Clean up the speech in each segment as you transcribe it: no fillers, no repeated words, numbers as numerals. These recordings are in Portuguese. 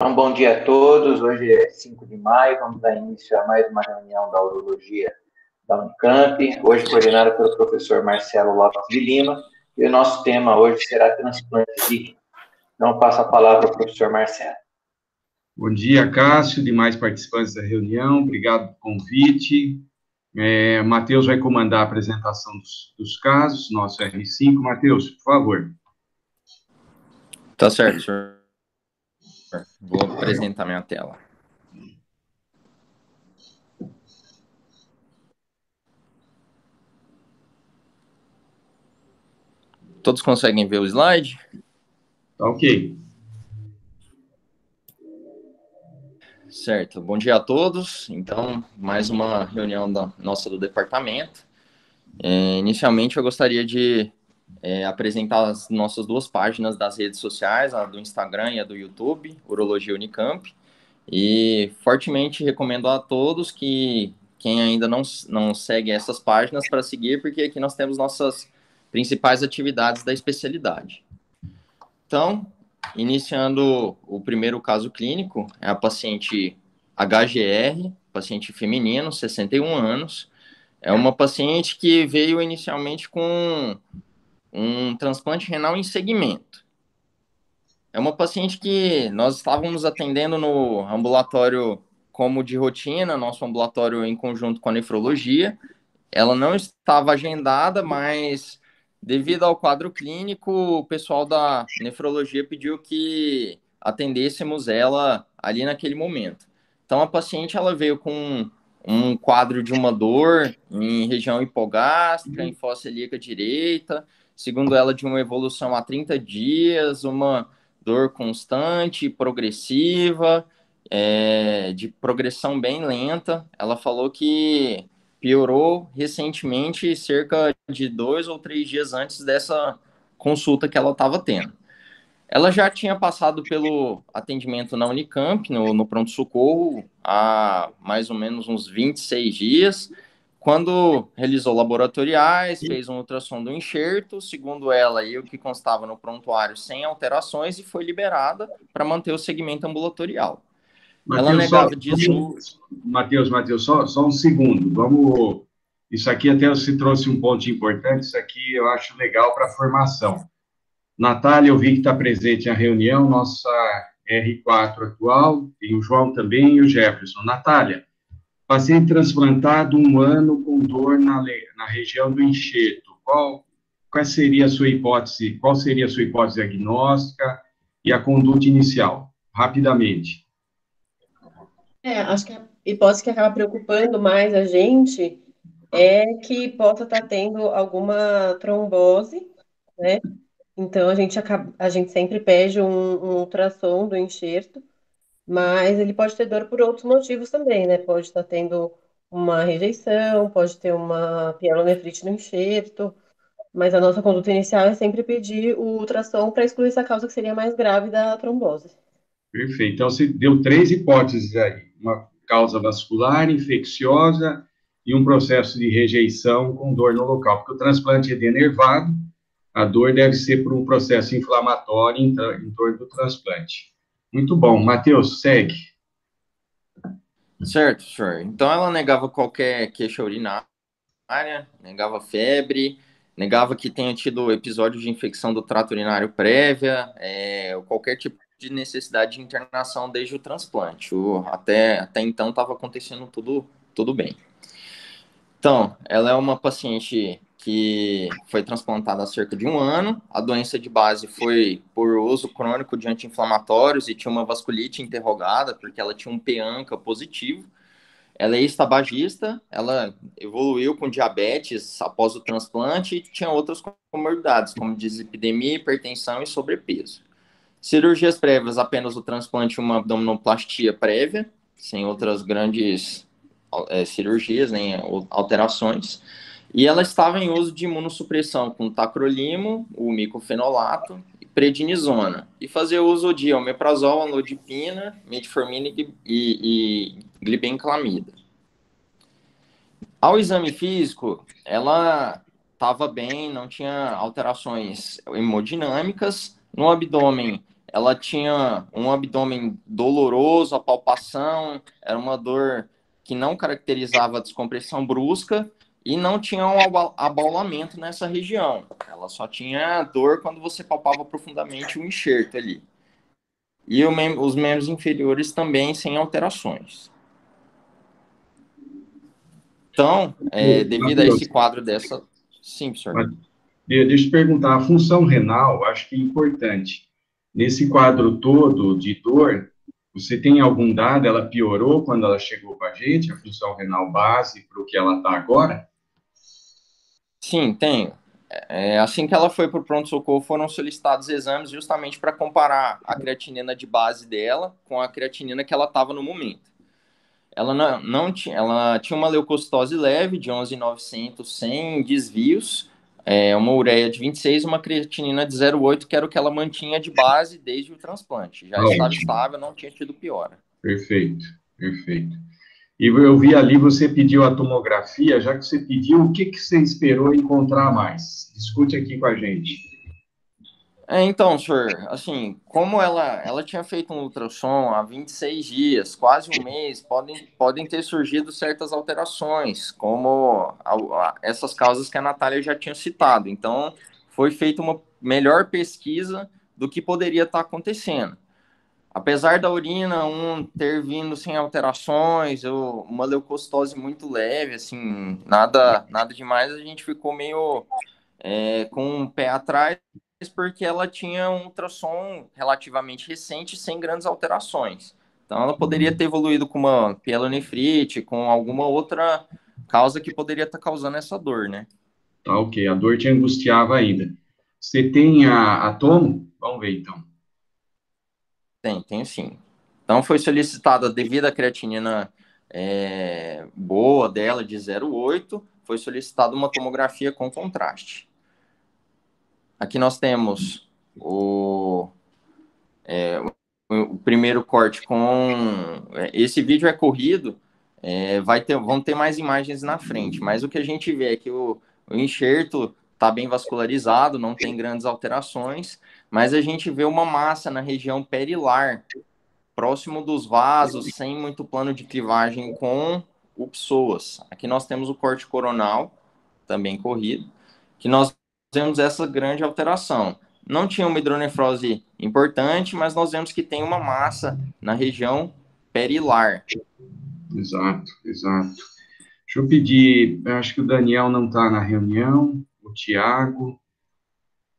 Então, bom dia a todos. Hoje é 5 de maio, vamos dar início a mais uma reunião da Urologia da Unicamp, hoje coordenada pelo professor Marcelo Lopes de Lima, e o nosso tema hoje será transplantes de rim. Então, passo a palavra ao professor Marcelo. Bom dia, Cássio, demais participantes da reunião, obrigado pelo convite. Matheus vai comandar a apresentação dos casos, nosso R5. Matheus, por favor. Tá certo, senhor. Vou apresentar minha tela. Todos conseguem ver o slide? Tá ok. Certo. Bom dia a todos. Então, mais uma reunião nossa do departamento. Inicialmente, eu gostaria de apresentar as nossas duas páginas das redes sociais, a do Instagram e a do YouTube, Urologia Unicamp. E fortemente recomendo a todos que quem ainda não segue essas páginas para seguir, porque aqui nós temos nossas principais atividades da especialidade. Então, iniciando o primeiro caso clínico, é a paciente HGR, paciente feminino, 61 anos. É uma paciente que veio inicialmente com um transplante renal em segmento. É uma paciente que nós estávamos atendendo no ambulatório como de rotina, nosso ambulatório em conjunto com a nefrologia. Ela não estava agendada, mas devido ao quadro clínico, o pessoal da nefrologia pediu que atendêssemos ela ali naquele momento. Então, a paciente ela veio com um quadro de uma dor em região hipogástrica, em fossa ilíaca direita, segundo ela, de uma evolução há 30 dias, uma dor constante, progressiva, de progressão bem lenta. Ela falou que piorou recentemente, cerca de 2 ou 3 dias antes dessa consulta que ela estava tendo. Ela já tinha passado pelo atendimento na Unicamp, no pronto-socorro, há mais ou menos uns 26 dias, quando realizou laboratoriais, fez um ultrassom do enxerto, segundo ela e o que constava no prontuário, sem alterações, e foi liberada para manter o segmento ambulatorial. Ela negava Matheus, só um segundo. Vamos. Isso aqui até você trouxe um ponto importante, isso aqui eu acho legal para a formação. Natália, eu vi que está presente na reunião, nossa R4 atual, tem o João também e o Jefferson. Natália, paciente transplantado 1 ano com dor na região do enxerto. Qual seria a sua hipótese? Qual seria a sua hipótese diagnóstica e a conduta inicial? Rapidamente. Acho que a hipótese que acaba preocupando mais a gente é que possa estar tendo alguma trombose, né? Então, a gente sempre pede um ultrassom do enxerto, mas ele pode ter dor por outros motivos também, né? Pode estar tendo uma rejeição, pode ter uma pielonefrite no enxerto, mas a nossa conduta inicial é sempre pedir o ultrassom para excluir essa causa que seria mais grave da trombose. Perfeito. Então, você deu 3 hipóteses aí. Uma causa vascular, infecciosa e um processo de rejeição com dor no local. Porque o transplante é denervado, a dor deve ser por um processo inflamatório em torno do transplante. Muito bom. Matheus, segue. Certo, senhor. Então, ela negava qualquer queixa urinária, negava febre, negava que tenha tido episódio de infecção do trato urinário prévia, ou qualquer tipo de necessidade de internação desde o transplante. Até então estava acontecendo tudo bem. Então, ela é uma paciente que foi transplantada há cerca de 1 ano. A doença de base foi por uso crônico de anti-inflamatórios e tinha uma vasculite interrogada, porque ela tinha um PANCA positivo. Ela é ex-tabagista, ela evoluiu com diabetes após o transplante e tinha outras comorbidades, como dislipidemia, hipertensão e sobrepeso. Cirurgias prévias, apenas o transplante e uma abdominoplastia prévia, sem outras grandes cirurgias, nem alterações. E ela estava em uso de imunossupressão com tacrolimo, o micofenolato e prednisona. E fazia uso de omeprazol, amlodipina, metformina e glibenclamida. Ao exame físico, ela estava bem, não tinha alterações hemodinâmicas. No abdômen, ela tinha um abdômen doloroso, a palpação, era uma dor que não caracterizava a descompressão brusca e não tinha um abaulamento nessa região. Ela só tinha dor quando você palpava profundamente o enxerto ali. E os membros inferiores também sem alterações. Então, devido a Matheus, esse quadro dessa... Sim, senhor. deixa eu perguntar, a função renal, acho que é importante. Nesse quadro todo de dor, você tem algum dado? Ela piorou quando ela chegou com a gente, a função renal base, para o que ela está agora? Sim, tenho. Assim que ela foi para o pronto-socorro, foram solicitados exames justamente para comparar a creatinina de base dela com a creatinina que ela estava no momento. Ela não tinha, ela tinha uma leucocitose leve de 11.900 sem desvios, uma ureia de 26, uma creatinina de 0,8, que era o que ela mantinha de base desde o transplante. Já estava Ótimo. estável, não tinha tido piora. Perfeito, perfeito. E eu vi ali, você pediu a tomografia, já que você pediu, o que que você esperou encontrar mais? Discute aqui com a gente. Então, senhor, assim, como ela tinha feito um ultrassom há 26 dias, quase um mês, podem ter surgido certas alterações, como essas causas que a Natália já tinha citado. Então, foi feita uma melhor pesquisa do que poderia estar acontecendo. Apesar da urina ter vindo sem alterações, uma leucocitose muito leve, assim, nada demais, a gente ficou meio com o pé atrás, porque ela tinha um ultrassom relativamente recente, sem grandes alterações. Então, ela poderia ter evoluído com uma pielonefrite, com alguma outra causa que poderia estar causando essa dor, né? Tá, ok, a dor te angustiava ainda. Você tem a tomo? Vamos ver, então. Tenho sim. Então, foi solicitada, devido à creatinina boa dela, de 0,8, foi solicitada uma tomografia com contraste. Aqui nós temos o primeiro corte com... Esse vídeo é corrido, vão ter mais imagens na frente, mas o que a gente vê é que o enxerto está bem vascularizado, não tem grandes alterações, mas a gente vê uma massa na região perilar, próximo dos vasos, sem muito plano de clivagem com o psoas. Aqui nós temos o corte coronal, também corrido, que nós vemos essa grande alteração. Não tinha uma hidronefrose importante, mas nós vemos que tem uma massa na região perilar. Exato, exato. Deixa eu pedir, eu acho que o Daniel não está na reunião, o Tiago.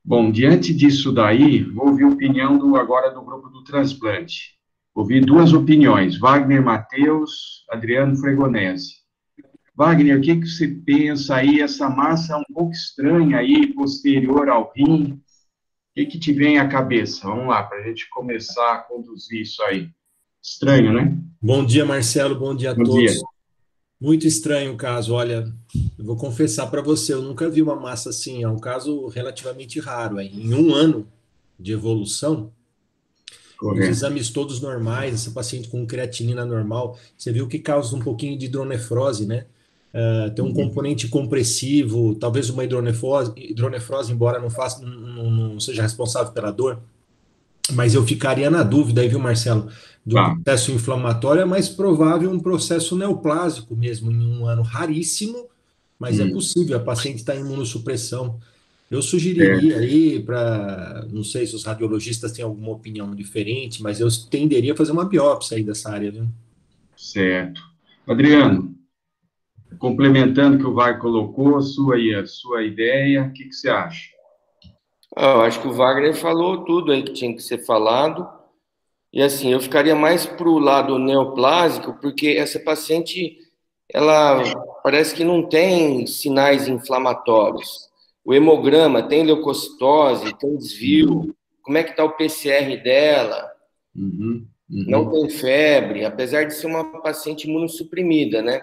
Bom, diante disso daí, vou ouvir a opinião agora do grupo do transplante. Ouvi duas opiniões, Wagner Matheus, Adriano Fregonese. Wagner, o que que você pensa aí? Essa massa é um pouco estranha aí, posterior ao rim. O que que te vem à cabeça? Vamos lá, para a gente começar a conduzir isso aí. Estranho, né? Bom dia, Marcelo. Bom dia a Bom todos. dia. Muito estranho o caso. Olha, eu vou confessar para você, eu nunca vi uma massa assim. É um caso relativamente raro. Em um ano de evolução, os Correto. exames todos normais, essa paciente com creatinina normal, você viu que causa um pouquinho de hidronefrose, né? Tem um componente compressivo, talvez uma hidronefrose, embora não seja responsável pela dor, mas eu ficaria na dúvida aí, viu, Marcelo, de um Tá. processo inflamatório. É mais provável um processo neoplásico mesmo, em um ano raríssimo, mas é possível, a paciente está em imunossupressão. Eu sugeriria aí para, não sei se os radiologistas têm alguma opinião diferente, mas eu tenderia a fazer uma biópsia aí dessa área, viu? Certo. Adriano, complementando o que o Wagner colocou, a sua ideia, o que que você acha? Eu acho que o Wagner falou tudo aí que tinha que ser falado. E assim, eu ficaria mais para o lado neoplásico, porque essa paciente, ela parece que não tem sinais inflamatórios. O hemograma tem leucocitose, tem desvio. Como é que está o PCR dela? Não tem febre, apesar de ser uma paciente imunossuprimida, né?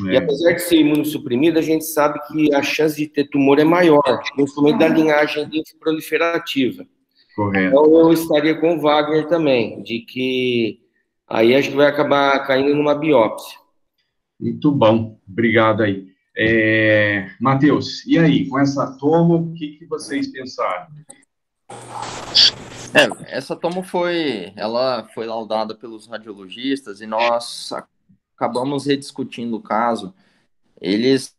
E apesar de ser imunossuprimida, a gente sabe que a chance de ter tumor é maior, principalmente da linhagem linfoproliferativa. Correto. Então, eu estaria com o Wagner também, de que aí acho que vai acabar caindo numa biópsia. Muito bom, obrigado aí. Matheus, e aí, com essa toma, o que que vocês pensaram? Essa tomo ela foi laudada pelos radiologistas e nós acabamos rediscutindo o caso. Eles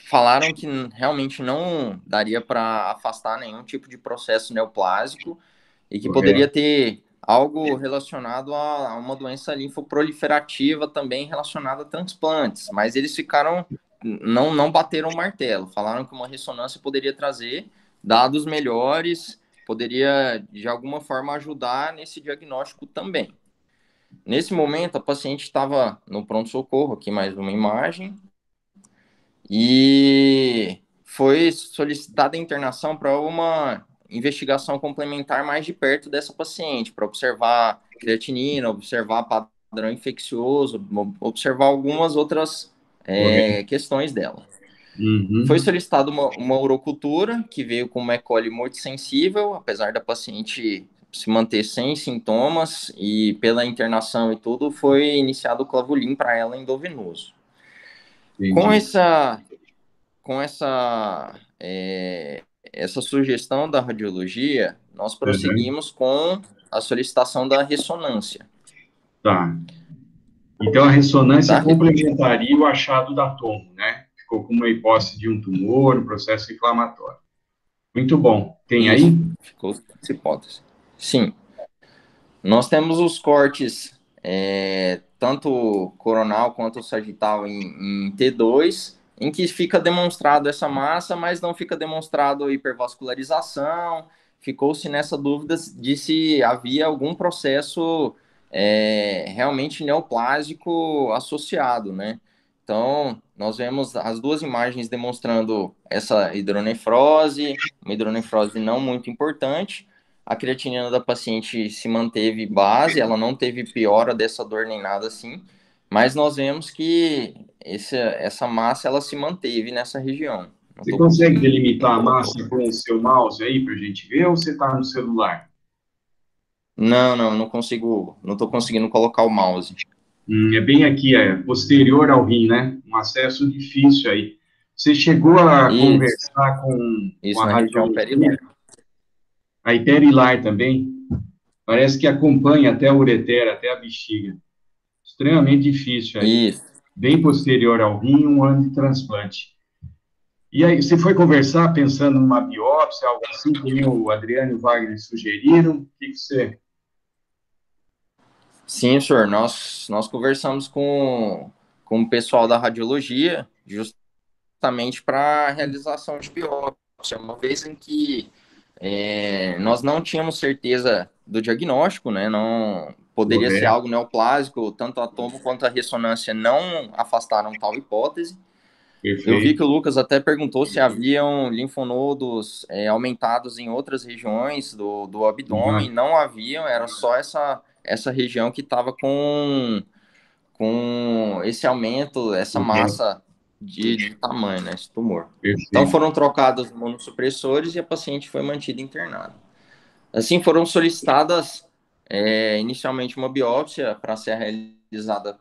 falaram que realmente não daria para afastar nenhum tipo de processo neoplásico e que poderia ter algo relacionado a uma doença linfoproliferativa também relacionada a transplantes, mas eles não bateram o martelo, falaram que uma ressonância poderia trazer dados melhores, poderia de alguma forma ajudar nesse diagnóstico também. Nesse momento, a paciente estava no pronto-socorro, aqui mais uma imagem, e foi solicitada a internação para uma investigação complementar mais de perto dessa paciente, para observar creatinina, observar padrão infeccioso, observar algumas outras questões dela. Foi solicitada uma urocultura, que veio com uma E. coli muito sensível, apesar da paciente se manter sem sintomas, e pela internação e tudo, foi iniciado o Clavulin para ela endovenoso. Com essa sugestão da radiologia, nós prosseguimos com a solicitação da ressonância. Tá. Então, a ressonância complementaria o achado da tomo, né? Ficou com uma hipótese de um tumor, um processo inflamatório. Muito bom. Tem aí? Ficou essa hipótese. Sim. Nós temos os cortes, tanto coronal quanto sagital em T2, em que fica demonstrado essa massa, mas não fica demonstrado hipervascularização. Ficou-se nessa dúvida de se havia algum processo realmente neoplásico associado, né? Então, nós vemos as duas imagens demonstrando essa hidronefrose, uma hidronefrose não muito importante. A creatinina da paciente se manteve base, ela não teve piora dessa dor nem nada assim, mas nós vemos que essa massa ela se manteve nessa região. Você consegue delimitar a massa com o seu mouse aí para a gente ver, ou você está no celular? Não consigo, não estou conseguindo colocar o mouse. É bem aqui, posterior ao rim, né? Um acesso difícil aí. Você chegou a conversar com a região perilar. A hiperilar também? Parece que acompanha até a ureter, até a bexiga. Extremamente difícil aí. Isso. Bem posterior ao rim, um ano de transplante. E aí, você foi conversar pensando numa biópsia, algo assim, que o Adriano e o Wagner sugeriram? O que você... Sim, senhor. Nós conversamos com o pessoal da radiologia, justamente para a realização de biópsia, uma vez em que nós não tínhamos certeza do diagnóstico, né? Não poderia ser algo neoplásico, tanto a tomo quanto a ressonância não afastaram tal hipótese. Perfeito. Eu vi que o Lucas até perguntou se haviam linfonodos aumentados em outras regiões do abdômen. Não haviam, era só essa região que estava com esse aumento, essa massa de tamanho, né, esse tumor. Perfeito. Então foram trocados imunossupressores e a paciente foi mantida internada. Assim, foram solicitadas inicialmente uma biópsia para ser realizada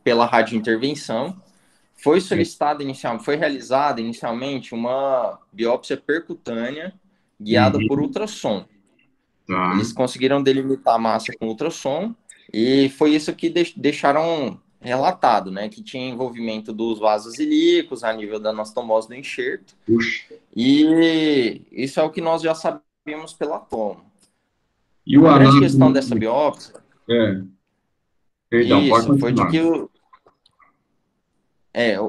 pela radiointervenção. Foi realizada inicialmente uma biópsia percutânea guiada por ultrassom. Eles conseguiram delimitar a massa com ultrassom e foi isso que deixaram relatado, né, que tinha envolvimento dos vasos ilíacos a nível da anastomose do enxerto. E isso é o que nós já sabemos pela tomo. E a grande questão dessa biópsia... Perdão, isso, foi de que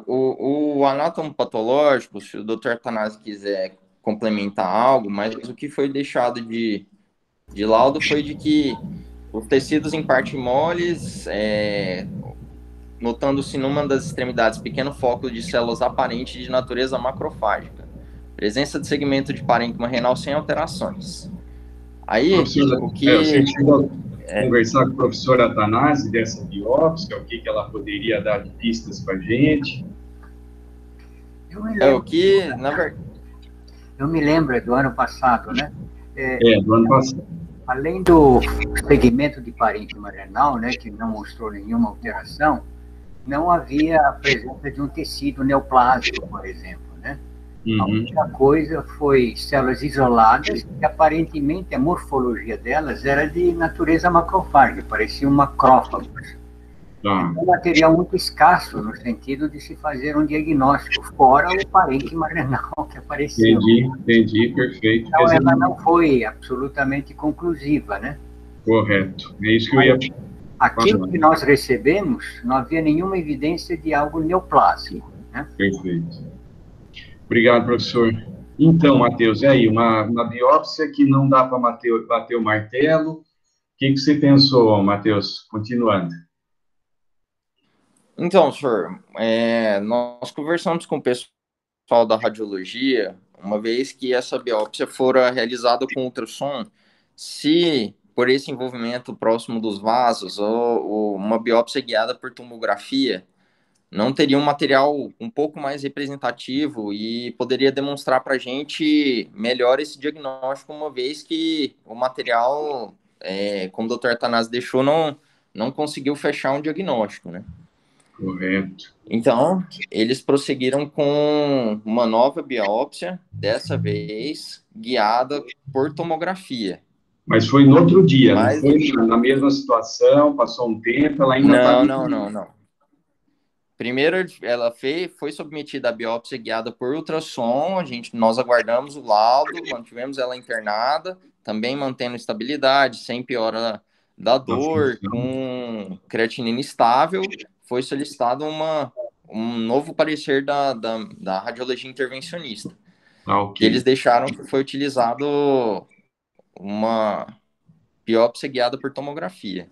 o anátomo patológico, se o Dr. Attanasio quiser complementar algo, mas o que foi deixado de laudo foi de que os tecidos em parte moles, notando-se numa das extremidades pequeno foco de células aparente de natureza macrofágica, presença de segmento de parênquima renal sem alterações. Aí, o que... Você chegou a conversar com o professor Attanasio dessa biópsia, o que ela poderia dar de pistas para a gente? Eu me lembro do ano passado, né? Do ano passado. Além do segmento de parênquima renal, né, que não mostrou nenhuma alteração, não havia a presença de um tecido neoplásico, por exemplo, né? A Uhum. única coisa foi células isoladas, e aparentemente a morfologia delas era de natureza macrofágica, parecia macrófagos. Tá. Um material muito escasso no sentido de se fazer um diagnóstico, fora o parênquima renal que apareceu. Entendi, perfeito. Quer Então, dizer, ela não foi absolutamente conclusiva, né? correto. É isso que eu ia Aquilo falar. que nós recebemos, não havia nenhuma evidência de algo neoplásico, né? Perfeito. Obrigado, professor. Então, Matheus, e aí, uma biópsia que não dá para bater o martelo. O que você pensou, Matheus? Continuando. Então, senhor, nós conversamos com o pessoal da radiologia, uma vez que essa biópsia fora realizada com ultrassom, se por esse envolvimento próximo dos vasos ou uma biópsia guiada por tomografia, não teria um material um pouco mais representativo e poderia demonstrar para a gente melhor esse diagnóstico, uma vez que o material, como o doutor Atanásio deixou, não conseguiu fechar um diagnóstico, né? Correto. Então, eles prosseguiram com uma nova biópsia, dessa vez guiada por tomografia. Mas foi no outro dia, não Mas foi na mesma situação, passou um tempo, ela ainda está... não. Primeiro, ela foi submetida à biópsia guiada por ultrassom, nós aguardamos o laudo, mantivemos ela internada, também mantendo estabilidade, sem piora da dor, com creatinina estável. Foi solicitado um novo parecer da radiologia intervencionista. Ok. Eles deixaram que foi utilizado uma biópsia guiada por tomografia.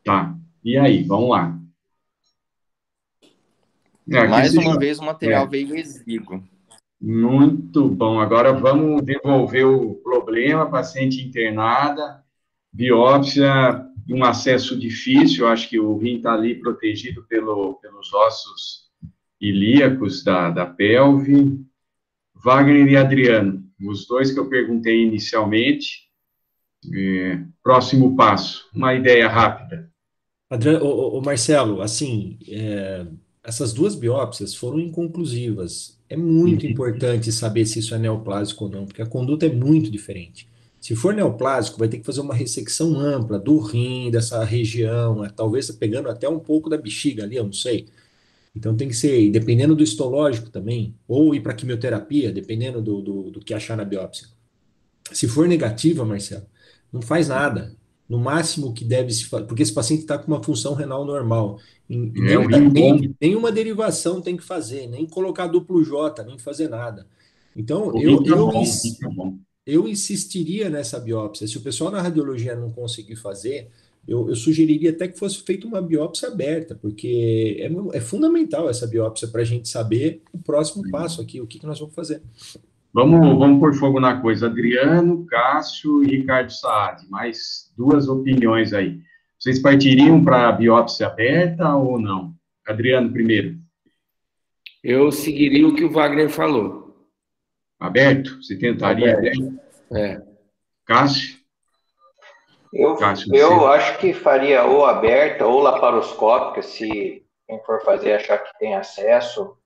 Tá. E aí, vamos lá. Mais uma vez, o material veio exíguo. Muito bom. Agora vamos devolver o problema, paciente internada, biópsia, um acesso difícil, acho que o rim está ali protegido pelos ossos ilíacos da pelve. Wagner e Adriano, os dois que eu perguntei inicialmente. Próximo passo, uma ideia rápida. Marcelo, assim, essas duas biópsias foram inconclusivas. É muito importante saber se isso é neoplásico ou não, porque a conduta é muito diferente. Se for neoplásico, vai ter que fazer uma ressecção ampla do rim, dessa região, talvez pegando até um pouco da bexiga ali, eu não sei. Então tem que ser, dependendo do histológico também, ou ir para quimioterapia, dependendo do que achar na biópsia. Se for negativa, Marcelo, não faz nada. No máximo que deve se fazer, porque esse paciente está com uma função renal normal. E Um rim bom. nenhuma derivação tem que fazer, nem colocar duplo J, nem fazer nada. Então, O rim tá bom, o rim tá bom. eu insistiria nessa biópsia. Se o pessoal na radiologia não conseguir fazer, eu sugeriria até que fosse feita uma biópsia aberta, porque é fundamental essa biópsia para a gente saber o próximo passo aqui, o que nós vamos fazer. Vamos pôr fogo na coisa. Adriano, Cássio e Ricardo Saad. Mais duas opiniões aí. Vocês partiriam para a biópsia aberta ou não? Adriano, primeiro. Eu seguiria o que o Wagner falou. Aberto? Você tentaria aberto? Cássio? Eu acho que faria ou aberta ou laparoscópica, se quem for fazer achar que tem acesso,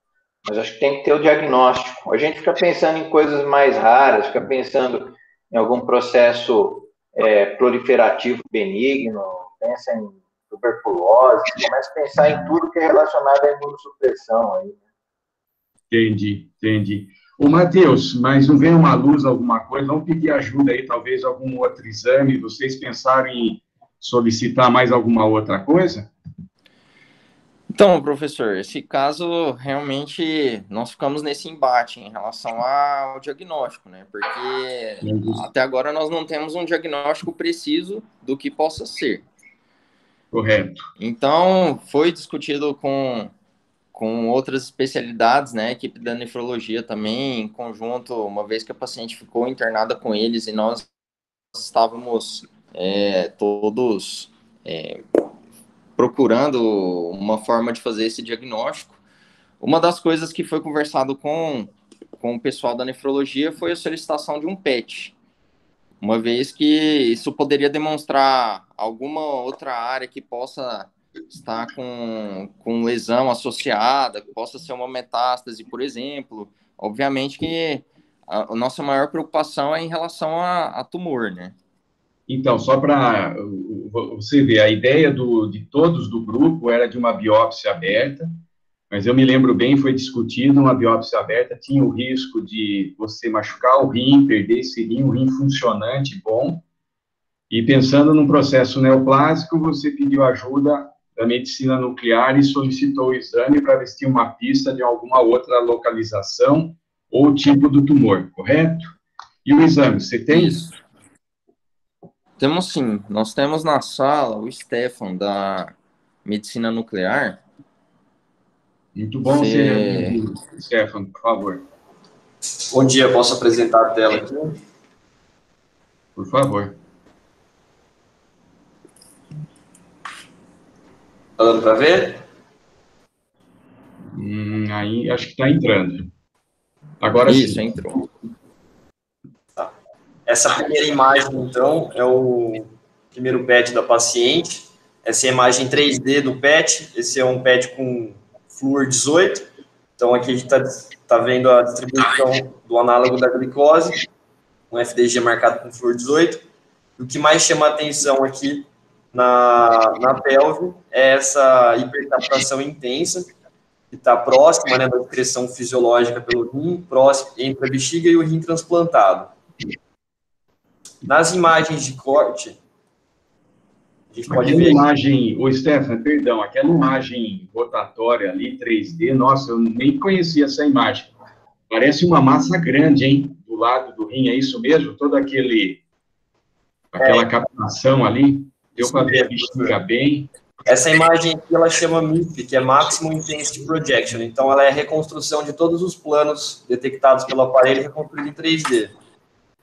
mas acho que tem que ter o diagnóstico. A gente fica pensando em coisas mais raras, fica pensando em algum processo proliferativo benigno, pensa em tuberculose, começa a pensar em tudo que é relacionado à imunossupressão aí. Entendi. Ô, Matheus, mas não vem uma luz, alguma coisa? Vamos pedir ajuda aí, talvez algum outro exame. Vocês pensaram em solicitar mais alguma outra coisa? Então, professor, esse caso, realmente, nós ficamos nesse embate em relação ao diagnóstico, né? Porque até agora nós não temos um diagnóstico preciso do que possa ser. Correto. Então, foi discutido com outras especialidades, né? A equipe da nefrologia também, em conjunto, uma vez que a paciente ficou internada com eles e nós estávamos todos... procurando uma forma de fazer esse diagnóstico. Uma das coisas que foi conversado com o pessoal da nefrologia foi a solicitação de um PET, uma vez que isso poderia demonstrar alguma outra área que possa estar com lesão associada, que possa ser uma metástase, por exemplo, obviamente que a nossa maior preocupação é em relação a tumor, né? Então, só para você ver, a ideia de todos do grupo era de uma biópsia aberta, mas eu me lembro bem, foi discutido, uma biópsia aberta tinha o risco de você machucar o rim, perder esse rim, um rim funcionante, bom, e pensando num processo neoplásico, você pediu ajuda da medicina nuclear e solicitou o exame para ver se tinha uma pista de alguma outra localização ou tipo do tumor, correto? E o exame, você tem? Isso. Temos sim. Nós temos na sala o Stefan, da medicina nuclear. Muito bom ser Stefan, por favor. Bom dia, posso apresentar a tela aqui? Por favor. Tá dando para ver? Aí acho que está entrando. Agora Isso, sim. entrou. Tá. Essa primeira imagem, então, é o primeiro PET da paciente. Essa é a imagem 3D do PET. Esse é um PET com flúor 18. Então, aqui a gente está vendo a distribuição do análogo da glicose, um FDG marcado com flúor 18. E o que mais chama a atenção aqui na pelve é essa hipercaptação intensa, que está próxima, né, da excreção fisiológica pelo rim, próximo entre a bexiga e o rim transplantado. Nas imagens de corte, a gente pode ver... imagem, Stefan, perdão, aquela imagem rotatória ali, 3D, nossa, eu nem conhecia essa imagem. Parece uma massa grande, hein? Do lado do rim, é isso mesmo? Toda aquela captação ali, deu para ver a bexiga bem. Essa imagem aqui, ela chama MIP, que é Maximum Intensity Projection. Então, ela é a reconstrução de todos os planos detectados pelo aparelho reconstruído em 3D.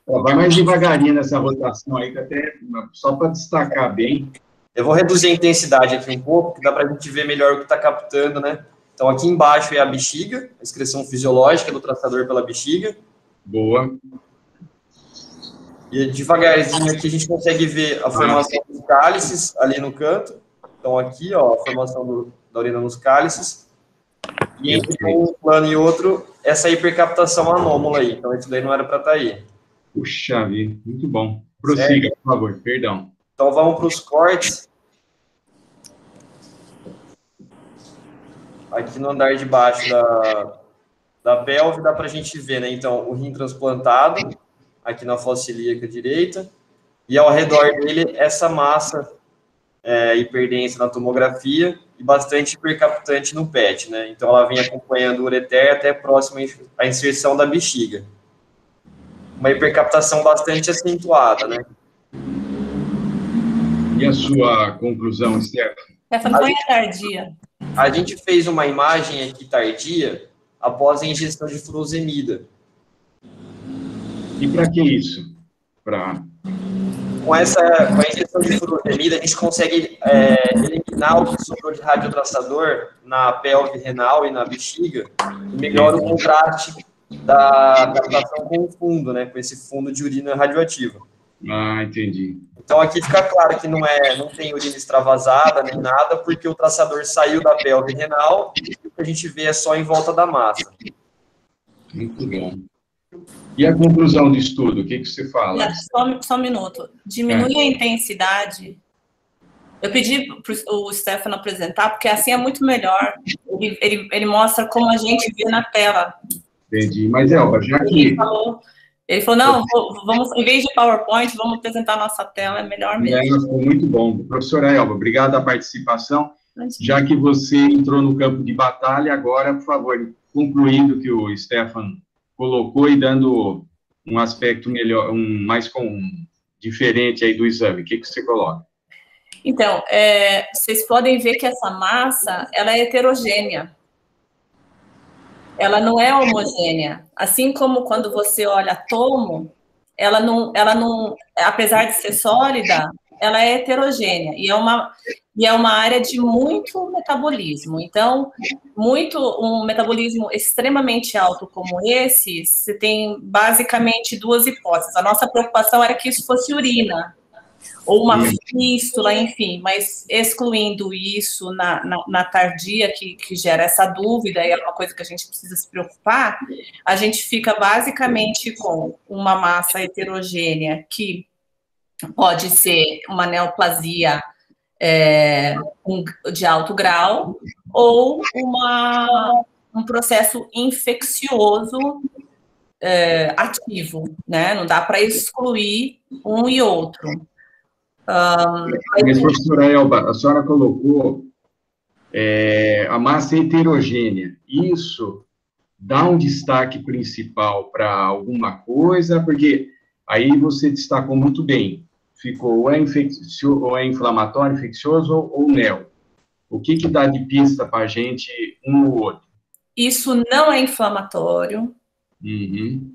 Vai mais devagarinho nessa rotação aí, que até só para destacar bem. Eu vou reduzir a intensidade aqui um pouco, que dá para a gente ver melhor o que está captando, né? Então, aqui embaixo é a bexiga, a excreção fisiológica do traçador pela bexiga. Boa. E devagarzinho aqui a gente consegue ver a formação dos cálices ali no canto. Então, aqui, ó, a formação da urina nos cálices. E entre um plano e outro, essa hipercaptação anômala aí. Então, isso daí não era para estar aí. Puxa vida, muito bom. Prossiga, por favor, perdão. Então, vamos para os cortes. Aqui no andar de baixo da pelve, dá para a gente ver, né? Então, o rim transplantado, aqui na fossa ilíaca direita, e ao redor dele, essa massa hiperdensa na tomografia e bastante hipercaptante no PET, né? Então, ela vem acompanhando o ureter até próximo à inserção da bexiga. Uma hipercaptação bastante acentuada, né? E a sua conclusão, Stefan? Essa foi a tardia. A gente fez uma imagem aqui tardia após a injeção de furosemida. E para que isso? Com a injeção de furosemida, a gente consegue eliminar o que sobrou de radiotraçador na pelve renal e na bexiga e melhora o contraste da captação com o fundo, né? Com esse fundo de urina radioativa. Ah, entendi. Então, aqui fica claro que não tem urina extravasada nem nada, porque o traçador saiu da pelve renal e o que a gente vê é só em volta da massa. Muito bom. E a conclusão do estudo, o que você fala? Só um minuto. Diminui a intensidade. Eu pedi para o Stefano apresentar, porque assim é muito melhor. Ele mostra como a gente vê na tela. Entendi. Mas, Elba, já que... Ele falou, não, vamos, em vez de PowerPoint, vamos apresentar a nossa tela, é melhor mesmo. Ficou muito bom. Professora Elba, obrigado pela participação. Já que você entrou no campo de batalha, agora, por favor, concluindo o que o Stefan colocou e dando um aspecto melhor, diferente aí do exame. O que você coloca? Então, vocês podem ver que essa massa, ela é heterogênea. Ela não é homogênea. Assim como quando você olha tomo, ela não, apesar de ser sólida, ela é heterogênea e é uma área de muito metabolismo. Então, um metabolismo extremamente alto como esse, você tem basicamente duas hipóteses. A nossa preocupação era que isso fosse urina, ou uma fístula, enfim, mas excluindo isso na tardia, que gera essa dúvida, e é uma coisa que a gente precisa se preocupar, a gente fica basicamente com uma massa heterogênea, que pode ser uma neoplasia de alto grau, ou um processo infeccioso ativo, né? Não dá para excluir um e outro. Mas, professora Elba, a senhora colocou a massa heterogênea. Isso dá um destaque principal para alguma coisa? Porque aí você destacou muito bem. Ficou ou é inflamatório, infeccioso ou neo. O que dá de pista para a gente um ou outro? Isso não é inflamatório.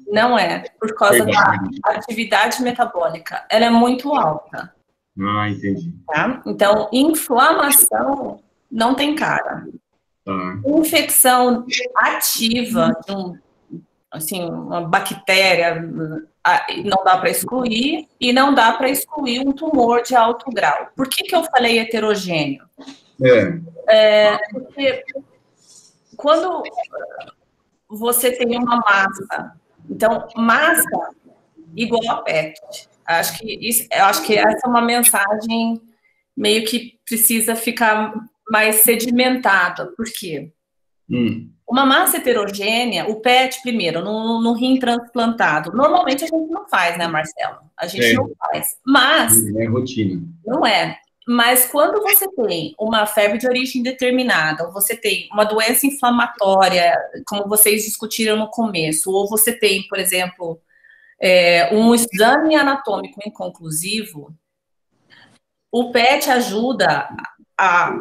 Não é, por causa da atividade metabólica. Ela é muito alta. Ah, entendi. Tá? Então, inflamação não tem cara. Infecção ativa de uma bactéria não dá para excluir, e não dá para excluir um tumor de alto grau. Por que eu falei heterogêneo? Porque quando você tem uma massa, então, massa igual a PET. Eu acho que essa é uma mensagem meio que precisa ficar mais sedimentada. Por quê? Uma massa heterogênea, o PET, primeiro, no rim transplantado, normalmente a gente não faz, né, Marcelo? A gente não faz. Mas... Não é rotina. Não é. Mas quando você tem uma febre de origem determinada, ou você tem uma doença inflamatória, como vocês discutiram no começo, ou você tem, por exemplo, um exame anatômico inconclusivo, o PET ajuda a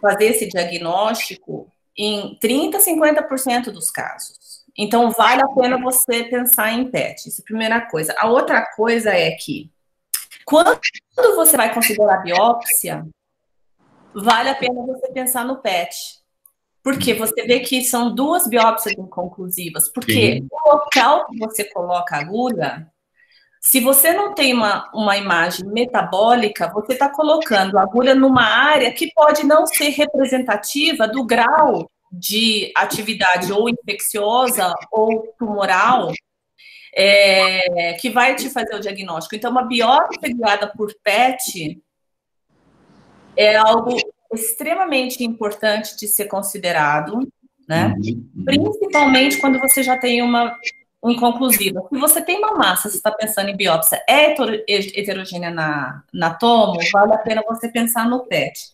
fazer esse diagnóstico em 30% a 50% dos casos. Então, vale a pena você pensar em PET. Essa é a primeira coisa. A outra coisa é que, quando você vai considerar biópsia, vale a pena você pensar no PET. Porque você vê que são duas biópsias inconclusivas. Porque o local que você coloca a agulha, se você não tem uma imagem metabólica, você está colocando a agulha numa área que pode não ser representativa do grau de atividade ou infecciosa ou tumoral que vai te fazer o diagnóstico. Então, uma biópsia guiada por PET é algo extremamente importante de ser considerado, né? Principalmente quando você já tem uma inconclusiva. Se você tem uma massa, você está pensando em biópsia heterogênea na tomo, vale a pena você pensar no PET.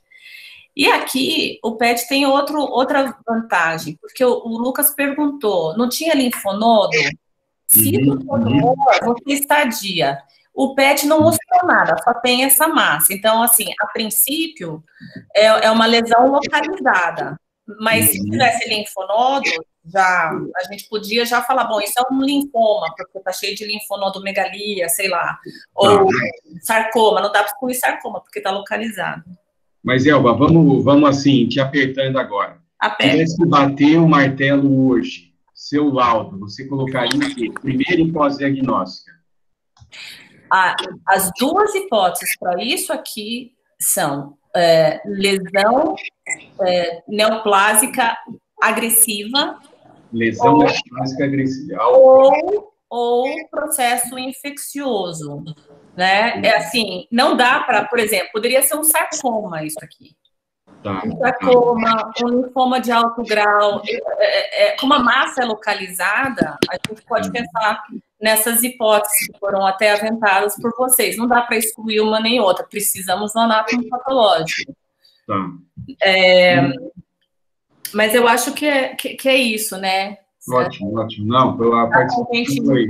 E aqui, o PET tem outra vantagem, porque o Lucas perguntou, não tinha linfonodo? Se o tumor, você estadia. O PET não mostrou nada, só tem essa massa. Então, assim, a princípio, é uma lesão localizada. Mas se tivesse linfonodo, a gente podia já falar, bom, isso é um linfoma, porque tá cheio de linfonodomegalia, sei lá, ou sarcoma, não dá para excluir sarcoma, porque tá localizado. Mas, Elba, vamos assim, te apertando agora. Se tivesse que bater o martelo hoje, seu laudo, você colocaria o quê? Primeira e pós-diagnóstica? As duas hipóteses para isso aqui são lesão neoplásica agressiva. Lesão neoplásica agressiva. Ou processo infeccioso, né? Assim, não dá para, por exemplo, poderia ser um sarcoma isso aqui. Um sarcoma, um linfoma de alto grau. Como a massa é localizada, a gente pode pensar nessas hipóteses que foram até aventadas por vocês. Não dá para excluir uma nem outra, precisamos do anátomo patológico. Mas eu acho que é isso, né? Ótimo. Não, a participação foi...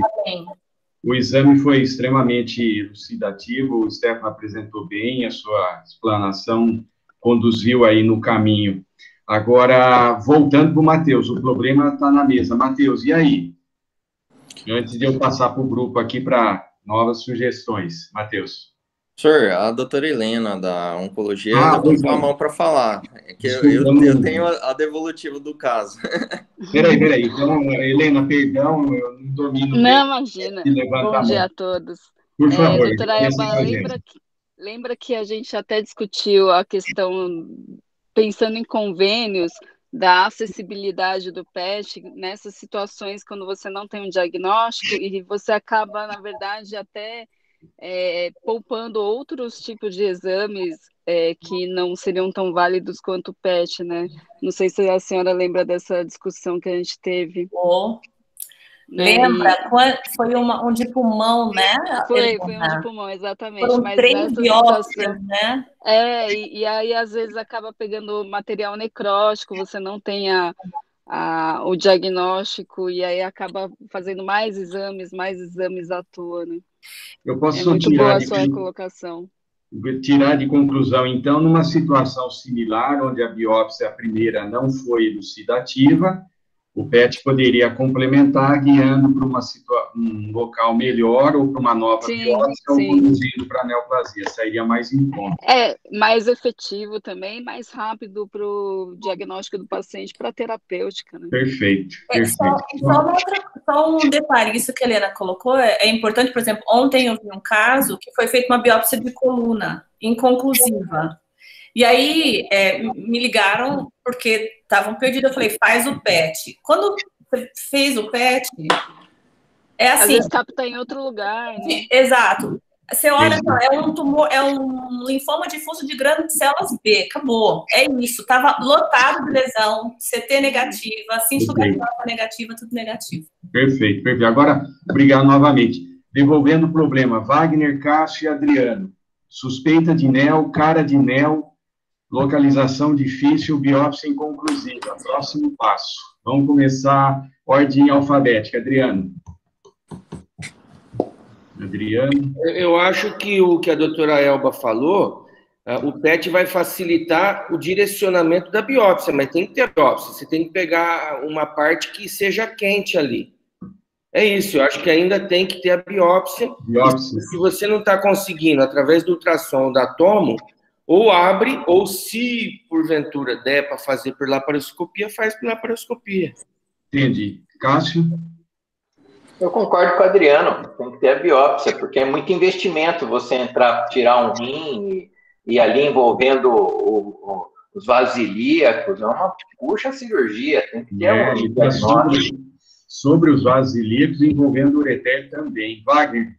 O exame foi extremamente elucidativo, o Stefano apresentou bem, a sua explanação conduziu aí no caminho. Agora, voltando para o Matheus, o problema está na mesa. Matheus, e aí? Antes de eu passar para o grupo aqui para novas sugestões. Matheus. Senhor, a doutora Helena, da Oncologia, levantou a mão para falar. Que eu tenho a devolutiva do caso. Peraí. Então, Helena, perdão, eu não domino. Não, imagina. Bom dia a todos. Por favor. Doutora Elba, Lembra que a gente até discutiu a questão, pensando em convênios, da acessibilidade do PET nessas situações quando você não tem um diagnóstico e você acaba, na verdade, até poupando outros tipos de exames que não seriam tão válidos quanto o PET, né? Não sei se a senhora lembra dessa discussão que a gente teve. Lembra? Foi um de pulmão, né? Foi um de pulmão, exatamente. Foram mas 3 biópsias, né? E aí, às vezes, acaba pegando material necrótico, você não tem o diagnóstico, e aí acaba fazendo mais exames à toa, né? Eu posso muito boa a sua colocação. Tirar de conclusão, então, numa situação similar, onde a biópsia primeira não foi elucidativa, o PET poderia complementar, guiando para um local melhor, ou para uma nova biópsia, ou conduzindo para a neoplasia. Sairia mais em conta. Mais efetivo também, mais rápido para o diagnóstico do paciente, para a terapêutica, né? Perfeito. Só um detalhe, isso que a Helena colocou é importante. Por exemplo, ontem eu vi um caso que foi feita uma biópsia de coluna inconclusiva. E aí, me ligaram porque estavam perdidos. Eu falei, faz o PET. Quando você fez o PET, assim... Às vezes capta em outro lugar, né? Exato. Você olha, é um tumor, é um linfoma difuso de grandes células B, acabou. É isso, estava lotado de lesão, CT negativa, cintigrafia negativa, tudo negativo. Perfeito. Agora, obrigado novamente. Devolvendo o problema, Wagner, Cássio e Adriano. Suspeita de NEL, cara de NEL, localização difícil, biópsia inconclusiva. Próximo passo. Vamos começar ordem alfabética. Adriano. Eu acho que o que a doutora Elba falou, o PET vai facilitar o direcionamento da biópsia, mas tem que ter a biópsia. Você tem que pegar uma parte que seja quente ali. É isso, eu acho que ainda tem que ter a biópsia. Se você não está conseguindo, através do ultrassom da tomo, ou abre, ou se porventura der para fazer por laparoscopia, faz por laparoscopia. Entendi. Cássio? Eu concordo com o Adriano, tem que ter a biópsia, porque é muito investimento você tirar um rim e ali envolvendo os vasos ilíacos, é uma puxa cirurgia, tem que ter um diagnóstico. Sobre os vasos ilíacos envolvendo o ureter também. Wagner?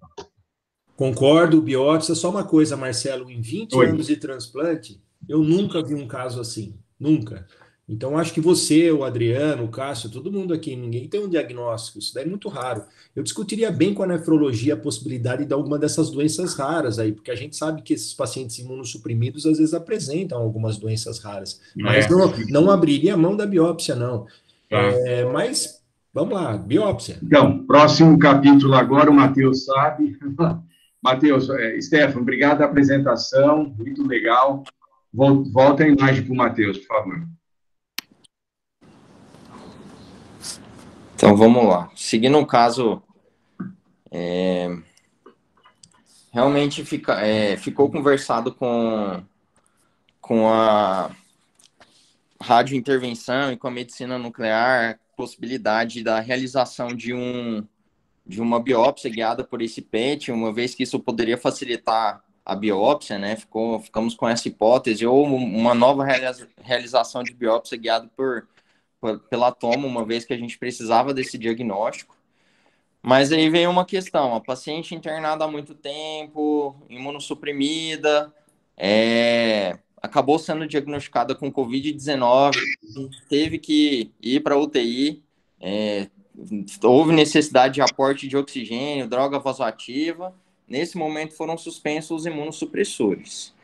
Concordo, biópsia. Só uma coisa, Marcelo, em 20 anos de transplante, eu nunca vi um caso assim, nunca. Então, acho que você, o Adriano, o Cássio, todo mundo aqui, ninguém tem um diagnóstico, isso daí é muito raro. Eu discutiria bem com a nefrologia a possibilidade de alguma dessas doenças raras aí, porque a gente sabe que esses pacientes imunossuprimidos às vezes apresentam algumas doenças raras, mas não abriria a mão da biópsia, não. Mas, vamos lá, biópsia. Então, próximo capítulo agora, o Matheus sabe. Matheus, Stefano, obrigado pela apresentação, muito legal. Volta a imagem para o Matheus, por favor. Então, vamos lá. Seguindo o caso, realmente ficou conversado com a radiointervenção e com a medicina nuclear, possibilidade da realização de uma biópsia guiada por esse PET, uma vez que isso poderia facilitar a biópsia, né? Ficamos com essa hipótese, ou uma nova realização de biópsia guiada pela toma, uma vez que a gente precisava desse diagnóstico. Mas aí veio uma questão, a paciente internada há muito tempo, imunossuprimida, acabou sendo diagnosticada com Covid-19, teve que ir para a UTI, houve necessidade de aporte de oxigênio, droga vasoativa. Nesse momento foram suspensos os imunossupressores.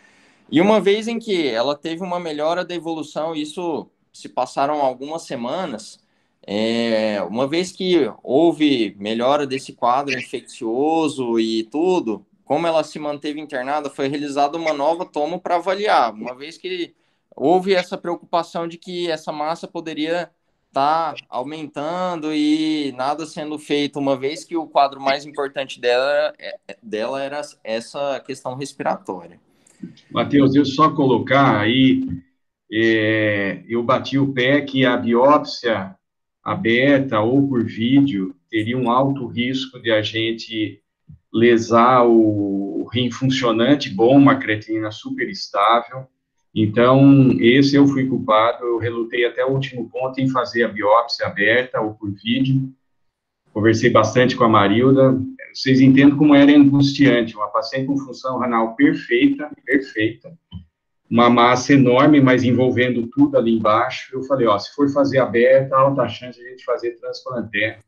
E uma vez em que ela teve uma melhora da evolução, isso se passaram algumas semanas, uma vez que houve melhora desse quadro infeccioso e tudo, como ela se manteve internada, foi realizada uma nova tomo para avaliar, uma vez que houve essa preocupação de que essa massa poderia estar aumentando e nada sendo feito, uma vez que o quadro mais importante dela era essa questão respiratória. Matheus, eu só colocar aí, eu bati o pé que a biópsia aberta ou por vídeo teria um alto risco de a gente lesar o rim funcionante bom, uma creatinina super estável. Então, esse eu fui culpado, eu relutei até o último ponto em fazer a biópsia aberta ou por vídeo. Conversei bastante com a Marilda. Vocês entendem como era angustiante, uma paciente com função renal perfeita, uma massa enorme, mas envolvendo tudo ali embaixo. Eu falei, se for fazer aberta, alta chance de a gente fazer transplante.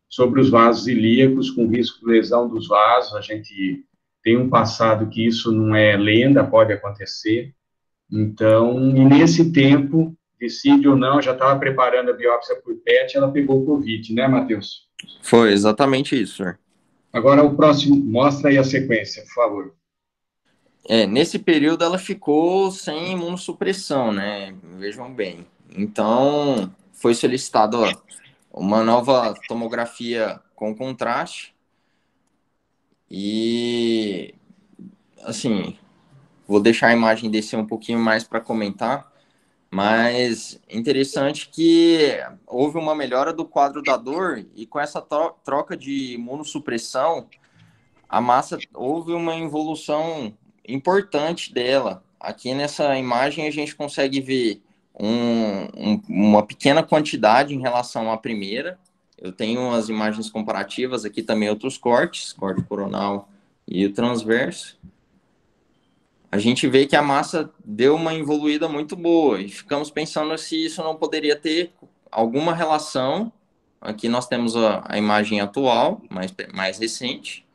Sobre os vasos ilíacos, com risco de lesão dos vasos, a gente tem um passado que isso não é lenda, pode acontecer. Então, e nesse tempo, decide ou não, já estava preparando a biópsia por PET, ela pegou o Covid, né, Matheus? Foi exatamente isso, senhor. Agora, o próximo, mostra aí a sequência, por favor. Nesse período ela ficou sem imunossupressão, né? Vejam bem. Então, foi solicitada uma nova tomografia com contraste e, assim, vou deixar a imagem descer um pouquinho mais para comentar, mas interessante que houve uma melhora do quadro da dor e com essa troca de imunossupressão, a massa, houve uma evolução importante dela. Aqui nessa imagem a gente consegue ver uma pequena quantidade em relação à primeira. Eu tenho as imagens comparativas aqui também, outros cortes, corte coronal e o transverso. A gente vê que a massa deu uma evoluída muito boa e ficamos pensando se isso não poderia ter alguma relação. Aqui nós temos a imagem atual, mais recente,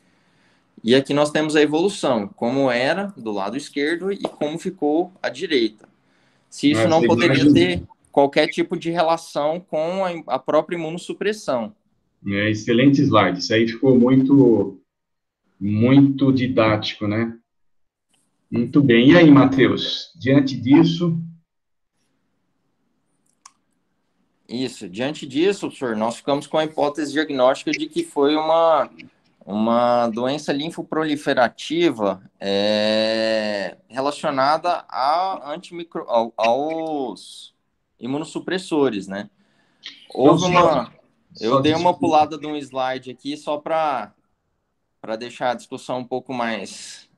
e aqui nós temos a evolução, como era do lado esquerdo e como ficou à direita. Se isso não poderia ter qualquer tipo de relação com a própria imunossupressão. Excelente slide. Isso aí ficou muito didático, né? Muito bem. E aí, Matheus? Diante disso... Isso. Diante disso, senhor, nós ficamos com a hipótese diagnóstica de que foi uma doença linfoproliferativa relacionada aos imunossupressores, né? Eu dei uma pulada de um slide aqui só para deixar a discussão um pouco mais...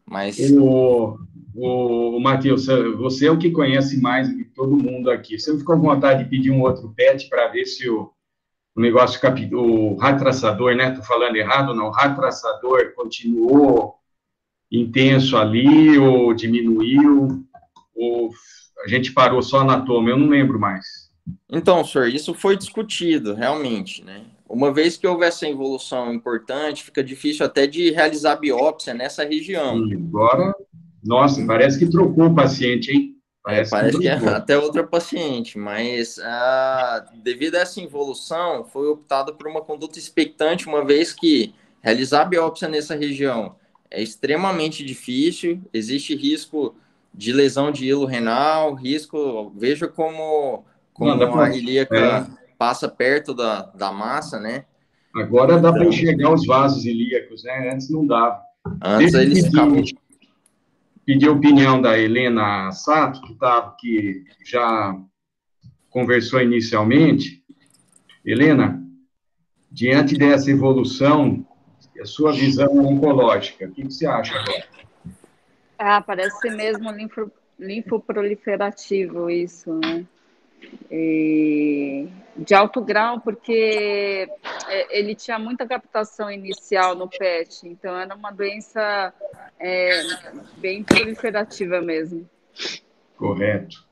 O Matheus, você é o que conhece mais de todo mundo aqui. Você ficou com vontade de pedir um outro PET para ver se o negócio, o raio traçador, né? Estou falando errado, não? O raio traçador continuou intenso ali, ou diminuiu, ou a gente parou só na toma? Eu não lembro mais. Então, senhor, isso foi discutido, realmente, né? Uma vez que houve essa evolução importante, fica difícil até de realizar biópsia nessa região. Agora, nossa, parece que trocou o paciente, hein? Parece que é até outra paciente, mas devido a essa evolução, foi optado por uma conduta expectante, uma vez que realizar biópsia nessa região é extremamente difícil, existe risco de lesão de hilo renal, veja como a ilíaca passa perto da massa, né? Agora dá para enxergar os vasos ilíacos, né? Antes não dava. Antes eles ficavam... Pedir a opinião da Helena Sato, que já conversou inicialmente. Helena, diante dessa evolução, a sua visão oncológica, o que você acha agora? Parece ser mesmo linfoproliferativo isso, né? De alto grau, porque ele tinha muita captação inicial no PET, então era uma doença bem proliferativa mesmo. Correto.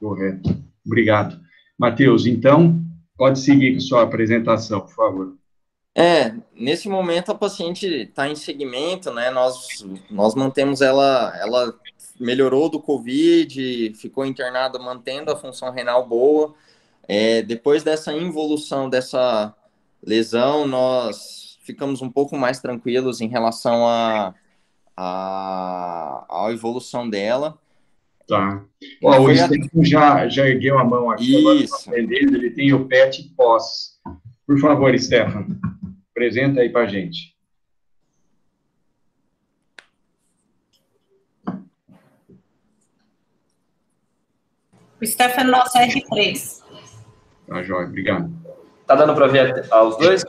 Obrigado. Matheus, então, pode seguir com sua apresentação, por favor. Nesse momento a paciente está em segmento, né? Nós mantemos ela melhorou do Covid, ficou internada mantendo a função renal boa. Depois dessa involução dessa lesão, nós ficamos um pouco mais tranquilos em relação à evolução dela. Tá. O Stefan já ergueu a mão aqui. Isso. Agora, ele tem o PET pós. Por favor, Stefan, apresenta aí para a gente. O Stefan, nosso R3. Tá, joia, obrigado. Tá dando para ver os dois?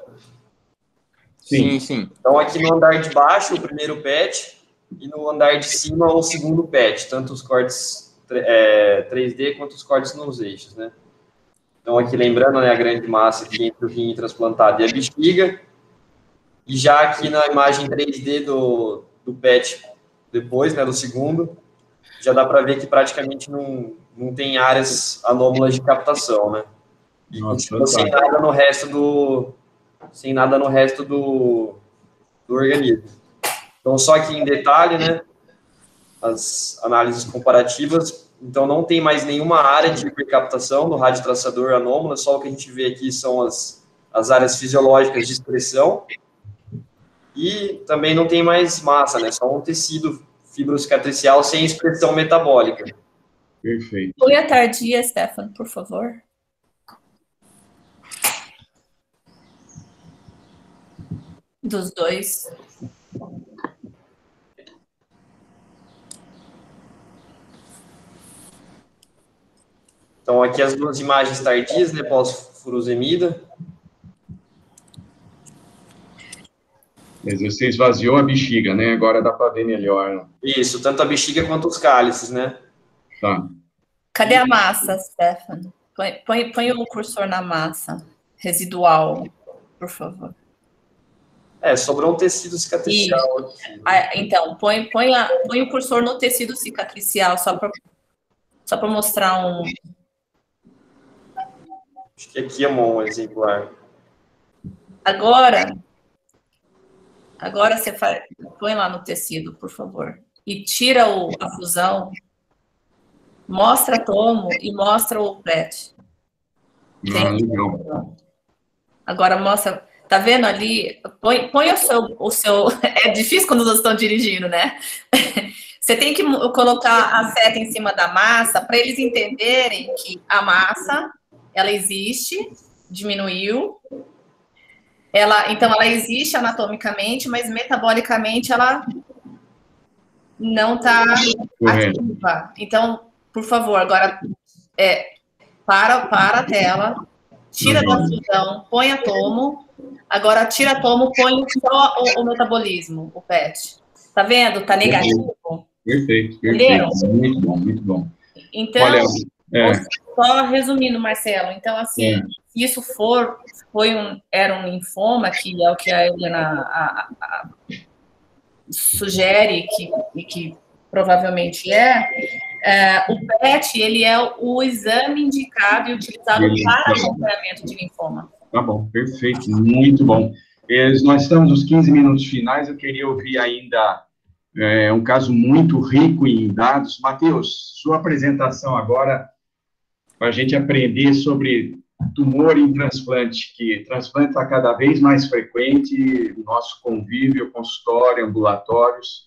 Sim, sim. Então, aqui no andar de baixo, o primeiro PET, e no andar de cima, o segundo PET, tanto os cortes 3D quanto os cortes nos eixos, né? Então, aqui lembrando, né, a grande massa aqui entre o rim transplantado e a bexiga. E já aqui na imagem 3D do PET, depois, né, do segundo, já dá para ver que praticamente não tem áreas anômalas de captação, né? E continua sem nada no resto do organismo. Então, só aqui em detalhe, né, as análises comparativas, então não tem mais nenhuma área de hipercaptação no radiotraçador anômalo, só o que a gente vê aqui são as áreas fisiológicas de expressão, e também não tem mais massa, né, só um tecido fibrocicatricial sem expressão metabólica. Perfeito. Põe a tardia, Stefano, por favor. Dos dois. Então, aqui as duas imagens tardias, né, pós-furosemida. Mas você esvaziou a bexiga, né? Agora dá para ver melhor. Isso, tanto a bexiga quanto os cálices, né? Tá. Cadê a massa, Stefano? Põe o cursor na massa residual, por favor. Sobrou um tecido cicatricial. Então, põe o cursor no tecido cicatricial, só para mostrar um... Acho que aqui é um exemplar. Agora você põe lá no tecido, por favor. E tira a fusão, mostra tomo e mostra o PET. Legal. Agora mostra... Tá vendo ali? Põe o seu... É difícil quando vocês estão dirigindo, né? Você tem que colocar a seta em cima da massa para eles entenderem que a massa, ela existe, diminuiu. Então, ela existe anatomicamente, mas metabolicamente ela não está ativa. Então, por favor, agora para a tela, tira da fusão, põe a tomo. Agora tira a tomo, põe só o metabolismo, o PET. Tá vendo? Tá negativo. Perfeito. Entendeu? Muito bom, muito bom. Então, olha, só resumindo, Marcelo, então, assim, se isso era um linfoma, que é o que a Helena sugere, que provavelmente o PET, ele é o exame indicado e utilizado para acompanhamento de linfoma. Tá bom, perfeito, muito bom. Nós estamos nos 15 minutos finais, eu queria ouvir ainda um caso muito rico em dados. Matheus, sua apresentação agora, para a gente aprender sobre tumor em transplante, que transplante está cada vez mais frequente, nosso convívio, consultório, ambulatórios,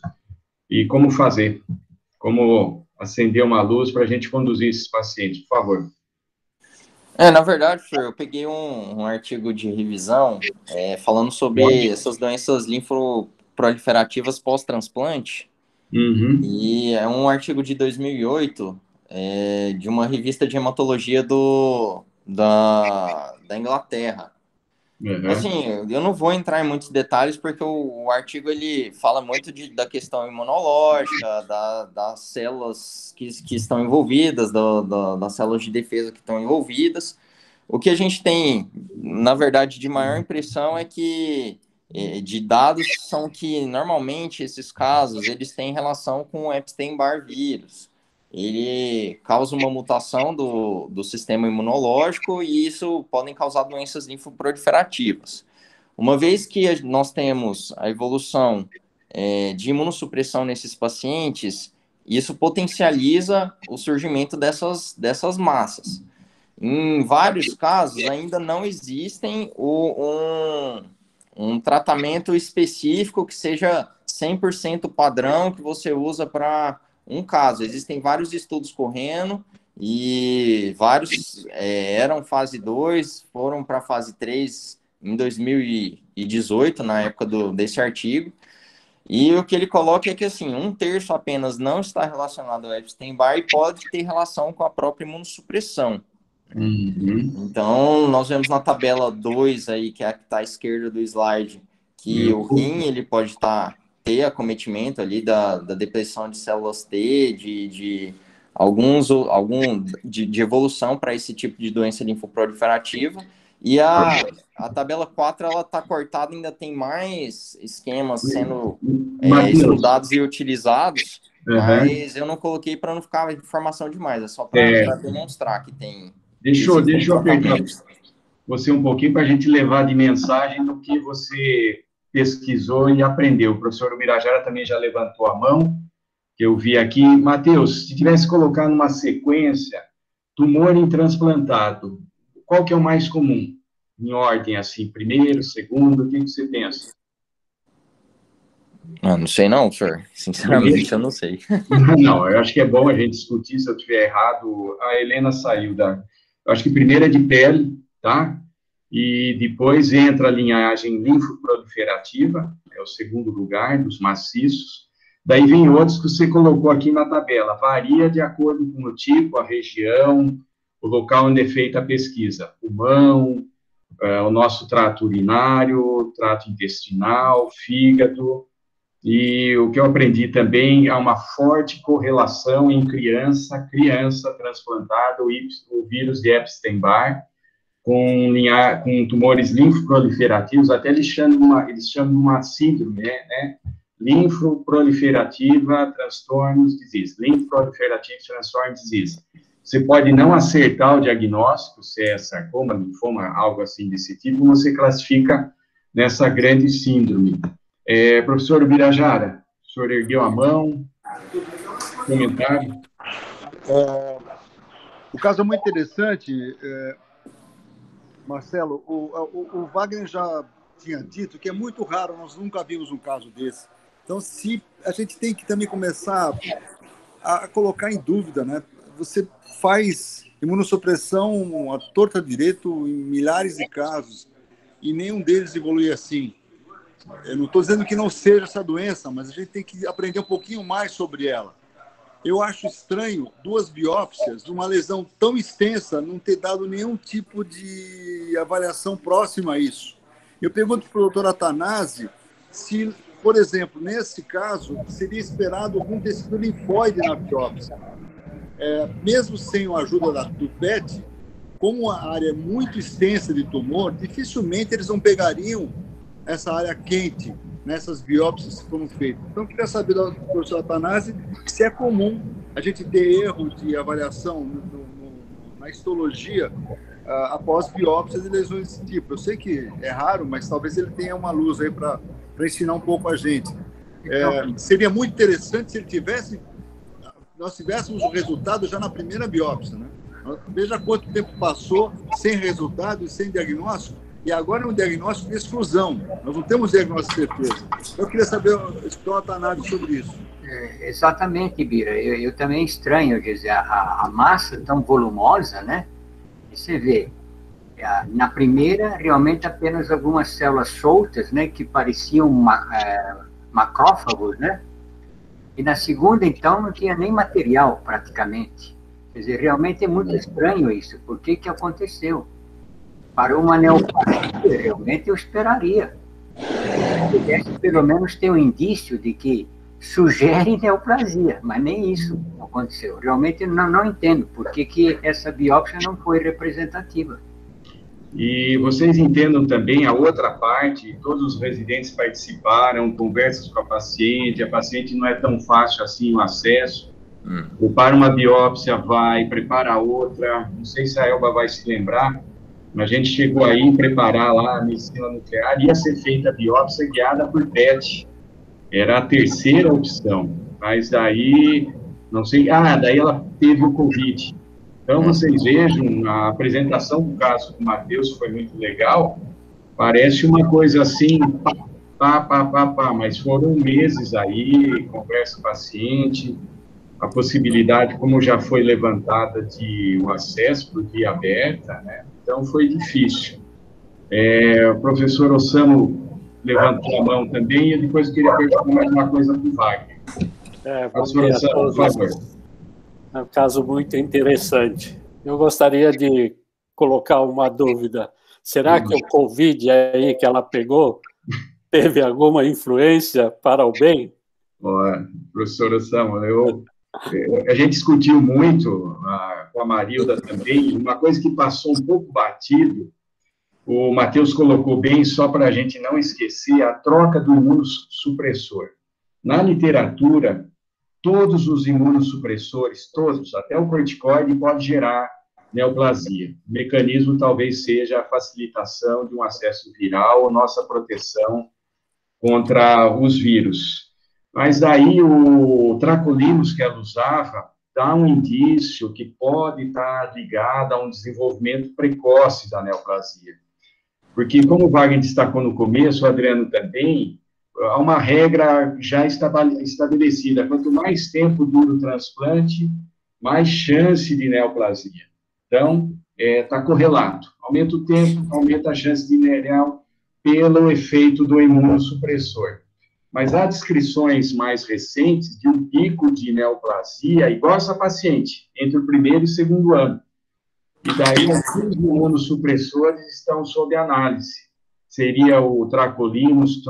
e como fazer, como acender uma luz para a gente conduzir esses pacientes, por favor. Na verdade, eu peguei um artigo de revisão falando sobre essas doenças linfoproliferativas pós-transplante. Uhum. E é um artigo de 2008 de uma revista de hematologia da Inglaterra. Uhum. Assim, eu não vou entrar em muitos detalhes porque o artigo ele fala muito da questão imunológica, das células que estão envolvidas, das células de defesa que estão envolvidas. O que a gente tem, na verdade, de maior impressão é que de dados são que normalmente esses casos eles têm relação com o Epstein-Barr vírus. Ele causa uma mutação do sistema imunológico e isso podem causar doenças linfoproliferativas. Uma vez que nós temos a evolução de imunossupressão nesses pacientes, isso potencializa o surgimento dessas massas. Em vários casos, ainda não existem um tratamento específico que seja 100% padrão que você usa para um caso. Existem vários estudos correndo e vários eram fase 2, foram para fase 3 em 2018, na época desse artigo. E o que ele coloca é que, assim, 1/3 apenas não está relacionado ao Epstein-Barr e pode ter relação com a própria imunossupressão. Uhum. Então, nós vemos na tabela 2 aí, que é a que está à esquerda do slide, que o rim, ele pode ter acometimento ali da depressão de células T, de evolução para esse tipo de doença linfoproliferativa. E a tabela 4, ela está cortada, ainda tem mais esquemas sendo estudados e utilizados, mas eu não coloquei para não ficar informação demais, é só para demonstrar que tem... Deixa eu apertar você um pouquinho para a gente levar de mensagem do que você pesquisou e aprendeu. O professor Ubirajara também já levantou a mão, que eu vi aqui. Matheus, se tivesse colocado numa sequência, tumor intransplantado, qual que é o mais comum? Em ordem, assim, primeiro, segundo, o que você pensa? Não sei não, senhor. Sinceramente, eu não sei. Não, eu acho que é bom a gente discutir, se eu estiver errado. A Helena saiu da... Eu acho que primeiro é de pele, tá? E depois entra a linhagem linfoproliferativa, é o segundo lugar, dos maciços. Daí vem outros que você colocou aqui na tabela. Varia de acordo com o tipo, a região, o local onde é feita a pesquisa. Pulmão, o nosso trato urinário, trato intestinal, fígado. E o que eu aprendi também, há uma forte correlação em criança transplantada, o vírus de Epstein-Barr, com tumores linfoproliferativos, até eles chamam uma síndrome, né? Linfoproliferativa Transtornos Disease, Lymphoproliferative Transtorm Disease. Você pode não acertar o diagnóstico, se é sarcoma, linfoma, algo assim desse tipo, você classifica nessa grande síndrome. Professor Ubirajara, o senhor ergueu a mão, comentário? O caso é muito interessante, Marcelo. O Wagner já tinha dito que é muito raro, nós nunca vimos um caso desse. Então, a gente tem que também começar a colocar em dúvida, né? Você faz imunossupressão à torta direito em milhares de casos e nenhum deles evolui assim. Eu não estou dizendo que não seja essa doença, mas a gente tem que aprender um pouquinho mais sobre ela. Eu acho estranho 2 biópsias de uma lesão tão extensa não ter dado nenhum tipo de avaliação próxima a isso. Eu pergunto para o doutor Athanasi se, por exemplo, nesse caso, seria esperado algum tecido linfóide na biópsia. Mesmo sem a ajuda do PET, como a área é muito extensa de tumor, dificilmente eles não pegariam essa área quente nessas biópsias que foram feitas. Então, eu queria saber do professor Athanasi se é comum a gente ter erro de avaliação na histologia após biópsias de lesões desse tipo. Eu sei que é raro, mas talvez ele tenha uma luz aí para ensinar um pouco a gente. Seria muito interessante se nós tivéssemos o resultado já na primeira biópsia, né? Veja quanto tempo passou sem resultado e sem diagnóstico, e agora é um diagnóstico de exclusão. Nós não temos diagnóstico de certeza. Eu queria saber o Athanasi sobre isso. Exatamente, Bira. Eu também estranho, quer dizer, a massa tão volumosa, né? E você vê, na primeira, realmente apenas algumas células soltas, né? Que pareciam macrófagos, né? E na segunda, então, não tinha nem material, praticamente. Quer dizer, realmente é muito estranho isso. Por que aconteceu? Para uma neoplasia, realmente eu esperaria. Se pudesse, pelo menos, ter um indício de que sugere neoplasia, mas nem isso aconteceu. Realmente eu não entendo por que essa biópsia não foi representativa. E vocês entendam também a outra parte, todos os residentes participaram, conversas com a paciente não é tão fácil assim o acesso. Prepara uma biópsia, prepara outra, não sei se a Elba vai se lembrar, mas a gente chegou aí a preparar lá a medicina nuclear, ia ser feita a biópsia guiada por PET, era a terceira opção, mas daí, não sei, daí ela teve o Covid. Então, vocês vejam, a apresentação do caso do Matheus foi muito legal, parece uma coisa assim, mas foram meses aí, conversa com o paciente, a possibilidade, como já foi levantada, de o acesso por via aberta, né? Então, foi difícil. O professor Ossamo levantou a mão também, e depois eu queria perguntar mais uma coisa para o Wagner. Professor Ossamo, por favor. É um caso muito interessante. Eu gostaria de colocar uma dúvida. Será que o Covid aí que ela pegou teve alguma influência para o bem? Olha, professora Samuel, a gente discutiu muito com a Marilda também, uma coisa que passou um pouco batido, o Matheus colocou bem, só para a gente não esquecer, a troca do imunossupressor. Na literatura, todos os imunossupressores, todos, até o corticoide, pode gerar neoplasia. O mecanismo talvez seja a facilitação de um acesso viral ou nossa proteção contra os vírus. Mas daí o Tracolimus que ela usava dá um indício que pode estar ligado a um desenvolvimento precoce da neoplasia. Porque, como o Wagner destacou no começo, o Adriano também, há uma regra já estabelecida. Quanto mais tempo dura o transplante, mais chance de neoplasia. Então, está correlato. Aumenta o tempo, aumenta a chance de neo pelo efeito do imunossupressor. Mas há descrições mais recentes de um pico de neoplasia igual essa paciente, entre o primeiro e o segundo ano. E daí, alguns imunossupressores estão sob análise. Seria o Tracolimus,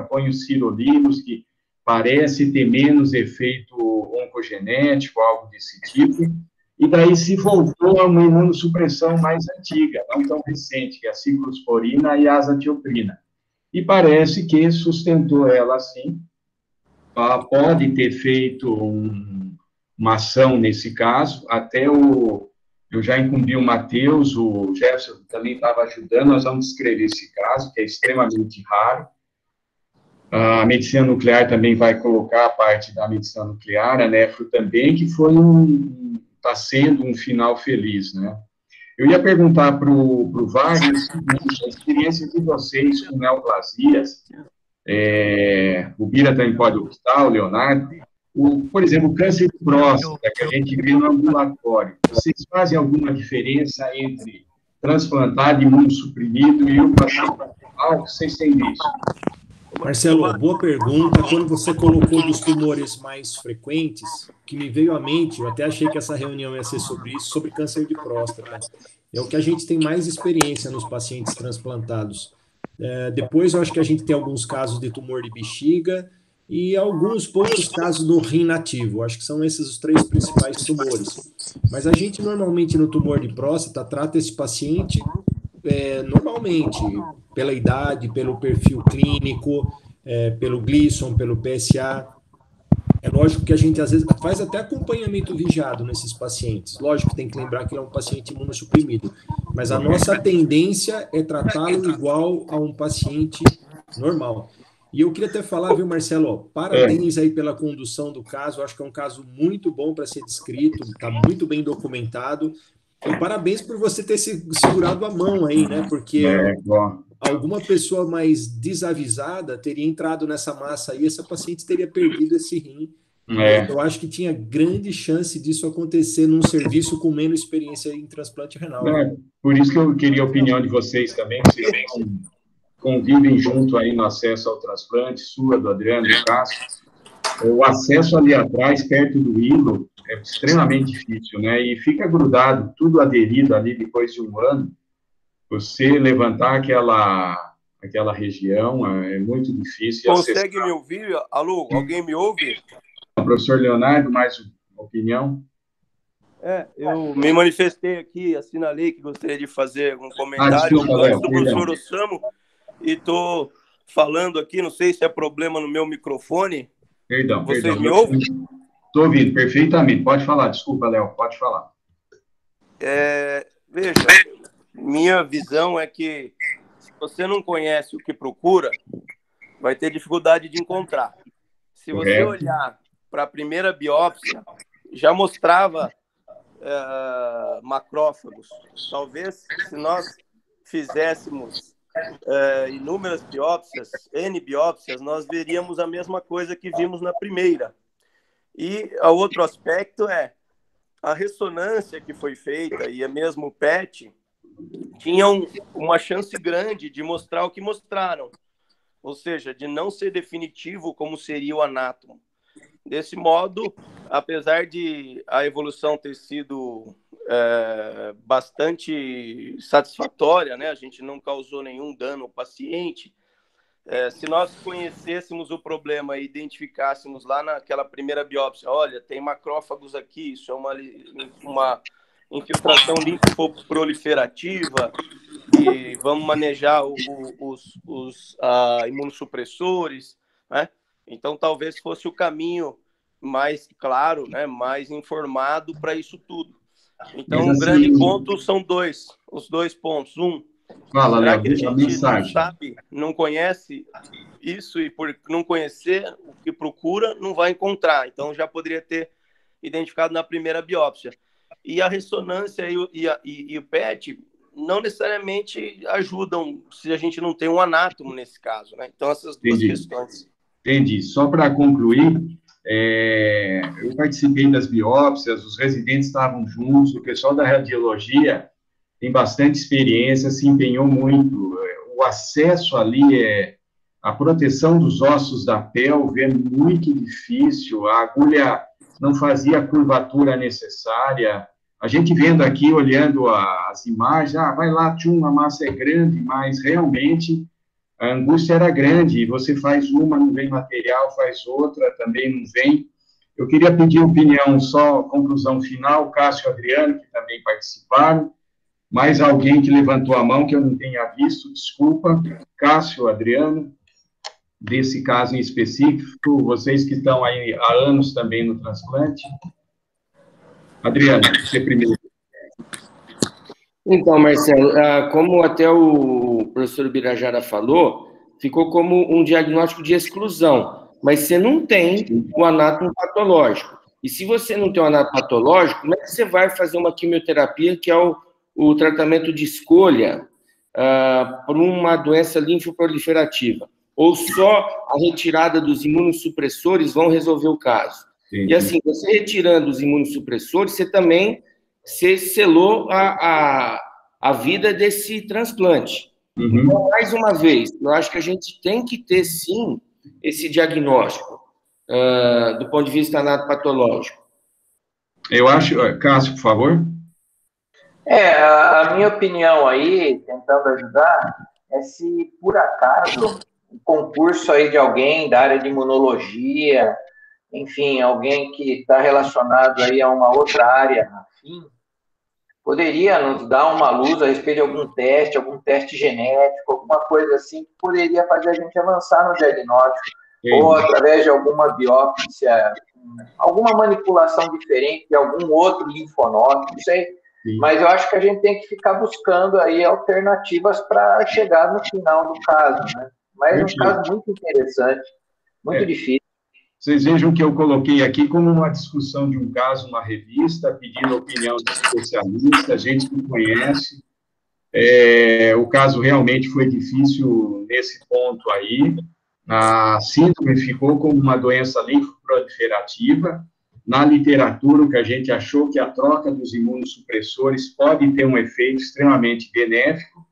põe o Sirolimus, que parece ter menos efeito oncogenético, algo desse tipo. E daí se voltou a uma imunossupressão mais antiga, não tão recente, que é a ciclosporina e a azatioprina. E parece que sustentou ela assim. Pode ter feito uma ação nesse caso, eu já incumbi o Matheus, o Jefferson também estava ajudando, nós vamos descrever esse caso, que é extremamente raro. A medicina nuclear também vai colocar a parte da medicina nuclear, a nefro também, que está sendo um final feliz, né? Eu ia perguntar para o Wagner a experiência de vocês com neoplasias, o Bira também pode optar, o Leonardo, por exemplo, o câncer de próstata, que a gente vê no ambulatório, vocês fazem alguma diferença entre transplantado, imunossuprimido e o paciente normal? Vocês têm isso? Marcelo, boa pergunta. Quando você colocou dos tumores mais frequentes, o que me veio à mente, eu até achei que essa reunião ia ser sobre isso, sobre câncer de próstata. É o que a gente tem mais experiência nos pacientes transplantados. Depois, eu acho que a gente tem alguns casos de tumor de bexiga e alguns poucos casos do rim nativo. Acho que são esses os 3 principais tumores. Mas a gente, normalmente, no tumor de próstata, trata esse paciente normalmente, pela idade, pelo perfil clínico, pelo Gleason, pelo PSA. É lógico que a gente, às vezes, faz até acompanhamento vigiado nesses pacientes. Lógico que tem que lembrar que ele é um paciente imunossuprimido, mas a nossa tendência é tratá-lo igual a um paciente normal. E eu queria até falar, viu, Marcelo, parabéns aí pela condução do caso, acho que é um caso muito bom para ser descrito, está muito bem documentado, e parabéns por você ter segurado a mão aí, né, porque alguma pessoa mais desavisada teria entrado nessa massa aí, essa paciente teria perdido esse rim. Eu acho que tinha grande chance disso acontecer num serviço com menos experiência em transplante renal. Por isso que eu queria a opinião de vocês também, vocês convivem junto aí no acesso ao transplante, sua, do Adriano, do Cássio. O acesso ali atrás, perto do hilo, é extremamente difícil, né? E fica grudado, tudo aderido ali depois de um ano. Você levantar aquela região é muito difícil. Consegue me ouvir? Alô, alguém me ouve? Professor Leonardo, mais uma opinião? Eu me manifestei aqui, assinalei que gostaria de fazer um comentário antes do professor Osamu, e estou falando aqui, não sei se é problema no meu microfone. Vocês me ouvem? Estou ouvindo perfeitamente. Pode falar, desculpa, Léo, pode falar. Veja, minha visão é que se você não conhece o que procura, vai ter dificuldade de encontrar. Se você olhar para a primeira biópsia, já mostrava macrófagos. Talvez, se nós fizéssemos inúmeras biópsias, N biópsias, nós veríamos a mesma coisa que vimos na primeira. E o outro aspecto é a ressonância que foi feita, e mesmo o PET, tinham uma chance grande de mostrar o que mostraram, ou seja, de não ser definitivo como seria o anátomo. Desse modo, apesar de a evolução ter sido bastante satisfatória, né? A gente não causou nenhum dano ao paciente, Se nós conhecêssemos o problema e identificássemos lá naquela primeira biópsia, olha, tem macrófagos aqui, isso é uma infiltração linfoproliferativa, e vamos manejar os imunossupressores, né? Então, talvez fosse o caminho mais claro, né, mais informado para isso tudo. Então, o grande ponto são os dois pontos. Fala, será Léo, que a gente não sabe, não conhece isso, e por não conhecer o que procura, não vai encontrar. Então, já poderia ter identificado na primeira biópsia. E a ressonância e o PET não necessariamente ajudam se a gente não tem um anátomo nesse caso, né? Então, essas duas questões. Entendi. Só para concluir, eu participei das biópsias, os residentes estavam juntos, o pessoal da radiologia tem bastante experiência, se empenhou muito. O acesso ali, a proteção dos ossos da pelve é muito difícil, a agulha não fazia a curvatura necessária. A gente vendo aqui, olhando as imagens, vai lá, a massa é grande, mas realmente a angústia era grande, você faz uma, não vem material, faz outra, também não vem. Eu queria pedir opinião, só conclusão final, Cássio e Adriano, que também participaram, mais alguém que levantou a mão, que eu não tenha visto, desculpa, Cássio, Adriano, desse caso em específico, vocês que estão aí há anos também no transplante. Adriano, você primeiro. Então, Marcelo, como até o professor Birajara falou, ficou como um diagnóstico de exclusão, mas você não tem o anátomo patológico. E se você não tem o anátomo patológico, como é que você vai fazer uma quimioterapia, que é o tratamento de escolha por uma doença linfoproliferativa? Ou só a retirada dos imunossupressores vão resolver o caso? E assim, você retirando os imunossupressores, você também selou a vida desse transplante. Então, mais uma vez, eu acho que a gente tem que ter, sim, esse diagnóstico do ponto de vista anatopatológico. Eu acho... Cássio, por favor. A minha opinião aí, tentando ajudar, é se, por acaso, um concurso aí de alguém da área de imunologia, enfim, alguém que está relacionado aí a uma outra área, afim, poderia nos dar uma luz a respeito de algum teste genético, alguma coisa assim, que poderia fazer a gente avançar no diagnóstico, ou através de alguma biópsia, alguma manipulação diferente de algum outro linfonódeo, não sei. Mas eu acho que a gente tem que ficar buscando aí alternativas para chegar no final do caso, né? Mas é um caso muito interessante, muito difícil. Vocês vejam que eu coloquei aqui como uma discussão de um caso, uma revista, pedindo a opinião de especialista, gente que conhece. O caso realmente foi difícil nesse ponto aí. A síndrome ficou como uma doença linfoproliferativa. Na literatura, o que a gente achou que a troca dos imunossupressores pode ter um efeito extremamente benéfico,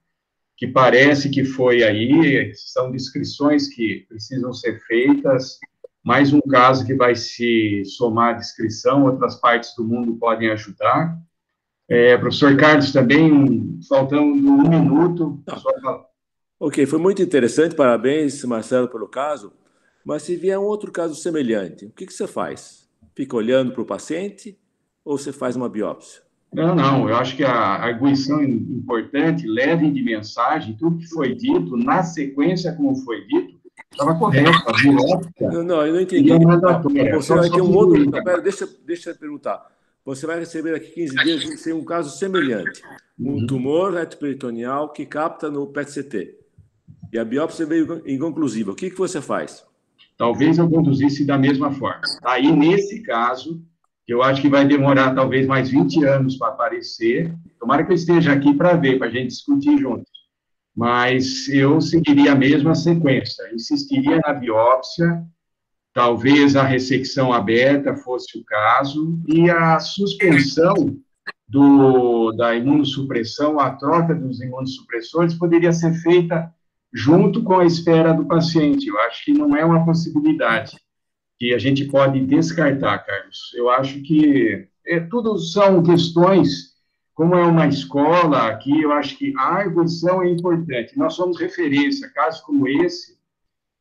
que parece que foi aí, são descrições que precisam ser feitas. Mais um caso que vai se somar à descrição, outras partes do mundo podem ajudar. Professor Carlos, também, faltando 1 minuto. Ok, foi muito interessante, parabéns, Marcelo, pelo caso, mas se vier um outro caso semelhante, o que você faz? Fica olhando para o paciente ou você faz uma biópsia? Não, eu acho que a arguição é importante, levem de mensagem tudo que foi dito, na sequência como foi dito, estava correto, a biópsia. Não, eu não entendi. Você vai ter um outro... Pera, deixa eu perguntar. Você vai receber daqui 15 dias um caso semelhante. Um tumor retroperitoneal que capta no PET-CT. E a biópsia veio inconclusiva. O que você faz? Talvez eu conduzisse da mesma forma. Aí, nesse caso, eu acho que vai demorar talvez mais 20 anos para aparecer. Tomara que eu esteja aqui para ver, para a gente discutir juntos. Mas eu seguiria a mesma sequência. Insistiria na biópsia, talvez a ressecção aberta fosse o caso, e a suspensão da imunossupressão, a troca dos imunossupressores, poderia ser feita junto com a espera do paciente. Eu acho que não é uma possibilidade que a gente pode descartar, Carlos. Eu acho que tudo são questões, como é uma escola aqui, eu acho que a arguição é importante. Nós somos referência, casos como esse,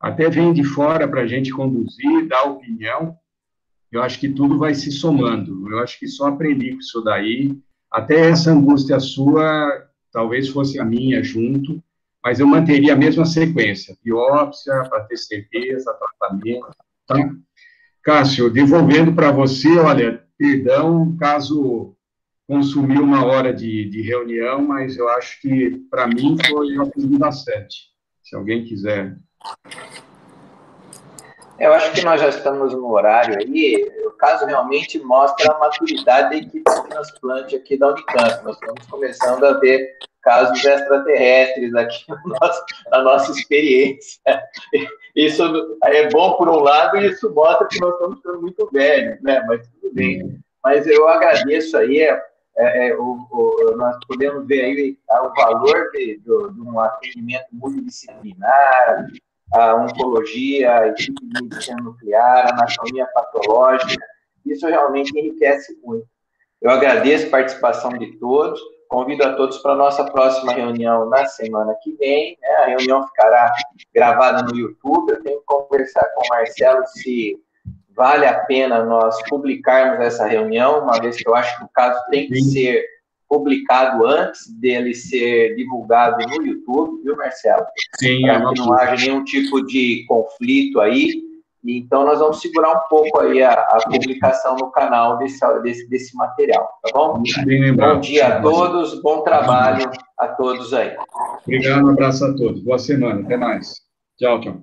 até vem de fora para a gente conduzir, dar opinião. Eu acho que tudo vai se somando. Eu acho que só aprendi com isso daí. Até essa angústia sua, talvez fosse a minha junto, mas eu manteria a mesma sequência. Biópsia, para ter certeza, tratamento, tá? Cássio, devolvendo para você, olha, perdão, caso consumiu uma hora de reunião, mas eu acho que, para mim, foi uma coisa bastante. Se alguém quiser. Eu acho que nós já estamos no horário aí. O caso realmente mostra a maturidade da equipe de transplante aqui da Unicamp. Nós estamos começando a ver casos extraterrestres aqui na nossa experiência. Isso é bom por um lado e isso mostra que nós estamos ficando muito velhos, né? Mas tudo bem. Mas eu agradeço aí. Nós podemos ver aí o valor de um atendimento multidisciplinar, a oncologia, a equipe de medicina nuclear, a anatomia patológica. Isso realmente enriquece muito. Eu agradeço a participação de todos, convido a todos para a nossa próxima reunião na semana que vem, né? A reunião ficará gravada no YouTube. Eu tenho que conversar com o Marcelo se vale a pena nós publicarmos essa reunião, uma vez que eu acho que o caso tem que ser publicado antes dele ser divulgado no YouTube, viu, Marcelo? Sim, para que não haja nenhum tipo de conflito aí. Então, nós vamos segurar um pouco aí a publicação no canal desse material, tá bom? Muito bem lembrado. Bom dia a todos, bom trabalho a todos aí. Obrigado, um abraço a todos. Boa semana, até mais. Tchau, tchau.